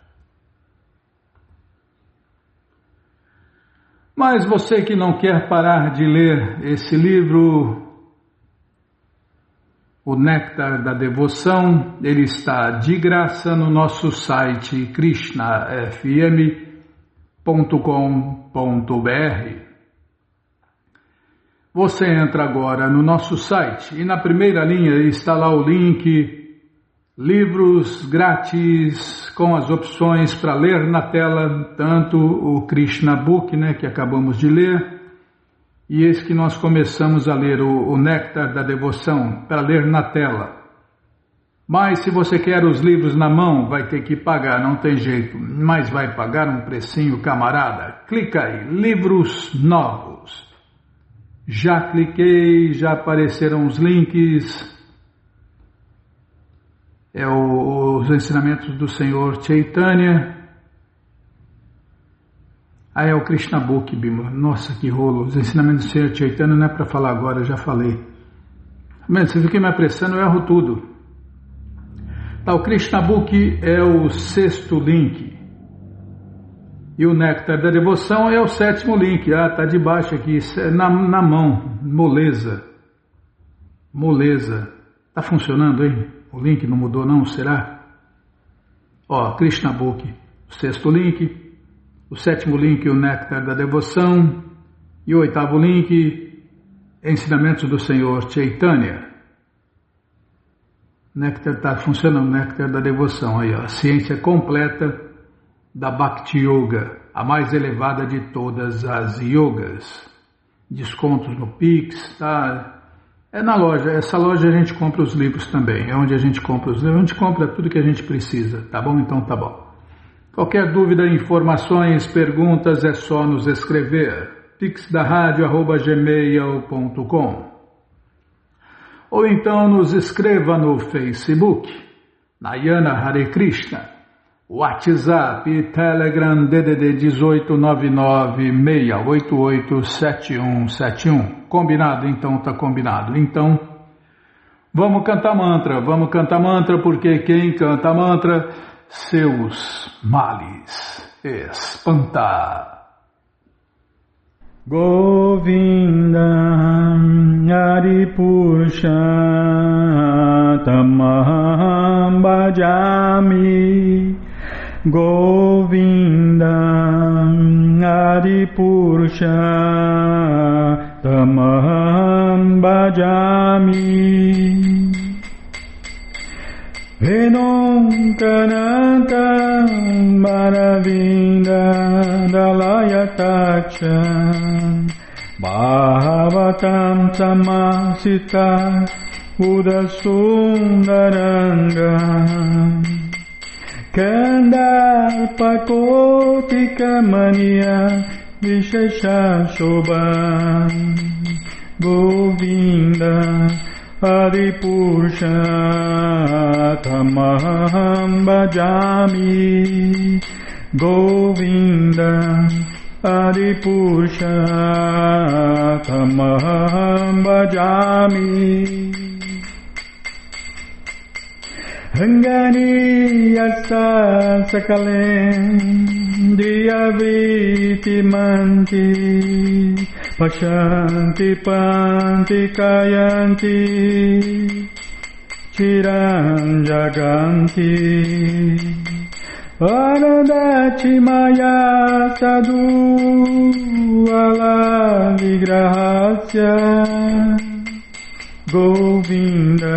Mas você que não quer parar de ler esse livro, O Néctar da Devoção, ele está de graça no nosso site krishnafm.com.br. Você entra agora no nosso site e na primeira linha está lá o link Livros Grátis com as opções para ler na tela, tanto o Krishna Book, que acabamos de ler, e esse que nós começamos a ler, o Néctar da Devoção, para ler na tela. Mas se você quer os livros na mão, vai ter que pagar, não tem jeito, mas vai pagar um precinho, camarada. Clica aí, Livros Novos. Já cliquei, já apareceram os links. Os ensinamentos do Senhor Chaitanya. É o Krishna Book, Bima. Nossa, que rolo. Os ensinamentos do Senhor Chaitanya não é para falar agora, eu já falei. Mas você fica me apressando, eu erro tudo. O Krishna Book é o 6º link. E o Néctar da Devoção é o 7º link. Está de baixo aqui, na mão. Moleza. Está funcionando, hein? O link não mudou não, será? Krishna Book, o 6º link. O 7º link, o Néctar da Devoção. E o 8º link, Ensinamentos do Senhor Chaitanya. Néctar está funcionando, Néctar da Devoção. Aí, a ciência completa da Bhakti Yoga, a mais elevada de todas as yogas. Descontos no Pix, tá? É na loja, essa loja a gente compra os livros também, é onde a gente compra os livros, a gente compra tudo que a gente precisa, tá bom? Então tá bom. Qualquer dúvida, informações, perguntas, é só nos escrever. pixdaradio@gmail.com ou então nos escreva no Facebook, Nayana Hare Krishna, WhatsApp, Telegram, DDD 18996887171. Combinado? Então tá combinado. Então, vamos cantar mantra, porque quem canta mantra, seus males espanta. Govinda Hari Purusha Tamaham Bhajami. Govinda Hari Purusha Tamaham Bhajami. Venom Kananta Maravinda Dalayatacha Bhavatam Samasita Udasundaranga Kandarpakotika Mania Vishesha Shobha. Govinda Hari Purusha Tamaham Bhajami. Govinda Hari Purusha Tamaham Bhajami. Rangani Yasa Sakalendriya Vriti Manti Pashanti Panti Kayanti Chiram Jaganti Anandati Maya Sadhu Ala Vigrahasya. Govinda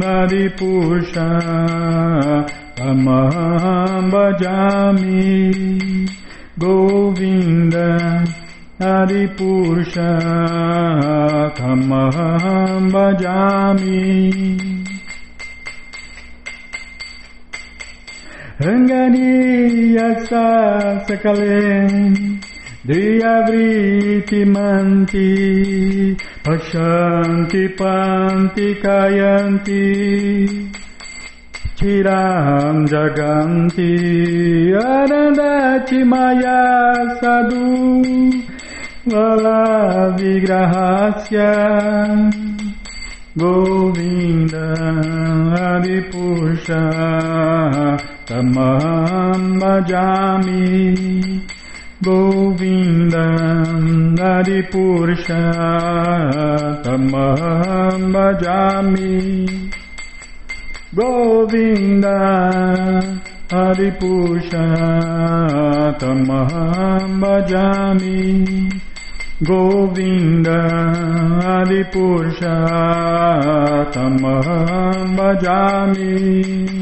Hari Purusha Tamaham Bhajami. Govinda Hari Purusha Tamaham Bhajami. Rangani Yasa Sakalen Diyavriti Manti Pashanti Panti Kayanti Chiram Jaganti Anandati Maya Sadhu Vala Vigrahasya. Govinda Hari Purusha Tamaham Bhajami. Govinda Hari Purushottama Bhajami Govinda Hari Purushottama Bhajami Govinda Hari Purushottama Bhajami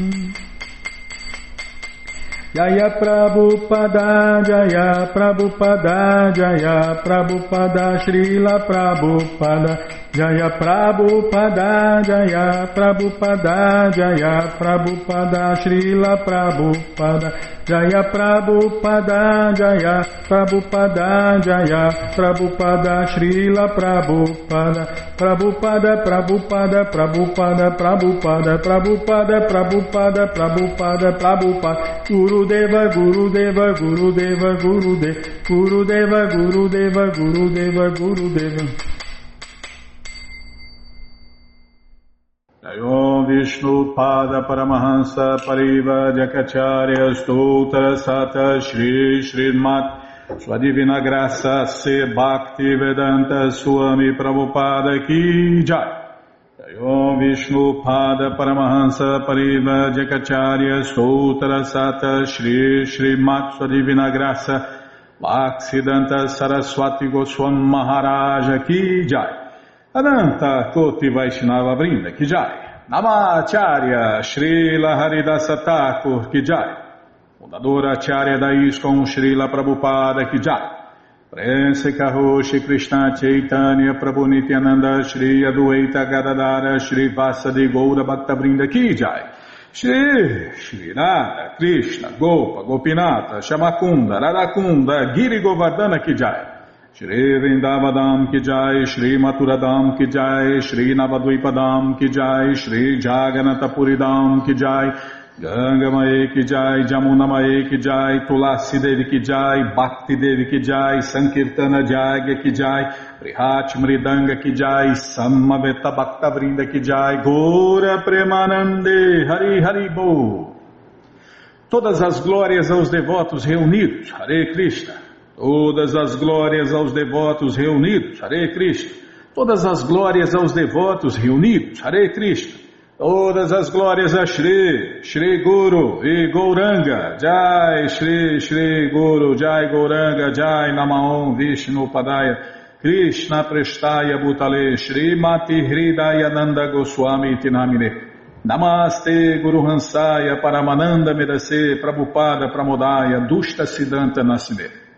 Jaya Prabhupada, Jaya Prabhupada, Jaya Prabhupada, Srila Prabhupada, Jaya Prabhupada, Jaya Prabhupada, Jaya Prabhupada, Srila Prabhupada, Jaya Prabhupada, Jaya Prabhupada, Jaya Prabhupada, Srila Prabhupada, Prabhupada, Prabhupada, Prabhupada, Prabhupada, Prabhupada, Prabhupada, Prabhupada, Prabhupada, Gurudeva, Gurudeva, Gurudeva, Gurudeva, Gurudeva, Gurudeva, Gurudeva, Gurudeva. Om Vishnu Pada Paramahansa Pariva Jakacharya Stoutra Sata Shri Srimat Sua Divina Graça Se Bhakti Vedanta Swami Prabhupada Ki Jai. Om Vishnu Pada Paramahansa Pariva Jakacharya Stoutra Sata Shri Srimat Sua Divina Graça Bhaktivedanta Saraswati Goswami Maharaja Ki Jai. Ananta Koti Vaishnava Vrinda Ki Jai. Namacharya Srila Haridasa Thakur Ki Jai. Fundadora Acharya da ISKCON Srila Prabhupada Ki Jai. Prense Karoshi Krishna Chaitanya Prabhu Nityananda Shri Adueta Gadadara Shri Vasadi Goura Bhaktavrinda Ki Jai. Shri Radha Krishna Gopa Gopinata Shamakunda Radakunda Giri Govardhana Ki Jai. Shri Vrindavadam Ki Jai, Shri Maturadam Ki Jai, Shri Navadvipadam Ki Jai, Shri Jaganatapuridam Ki Jai, Ganga Mae Ki Jai, Jamuna Mae Ki Jai, Tulasi Devi Ki Jai, Bhakti Devi Ki Jai, Sankirtana Jagya Ki Jai, Prihat Mridanga Ki Jai, Samaveta Bhaktavrinda Ki Jai, Gora Premanande, Hari Hari Bo. Todas as glórias aos devotos reunidos, Hare Krishna. Todas as glórias aos devotos reunidos, Hare Krishna. Todas as glórias aos devotos reunidos, Hare Krishna. Todas as glórias a Shri, Shri Guru e Gauranga, Jai Shri, Shri Guru, Jai Gauranga, Jai Namaon Vishnu Padaya, Krishna Prestaya Bhutale, Shri Mati Hridaya Nanda Goswami Tinamine. Namaste Guru Hansaya Paramananda Medase Prabhupada Pramodaya Dushta Siddhanta Nasime.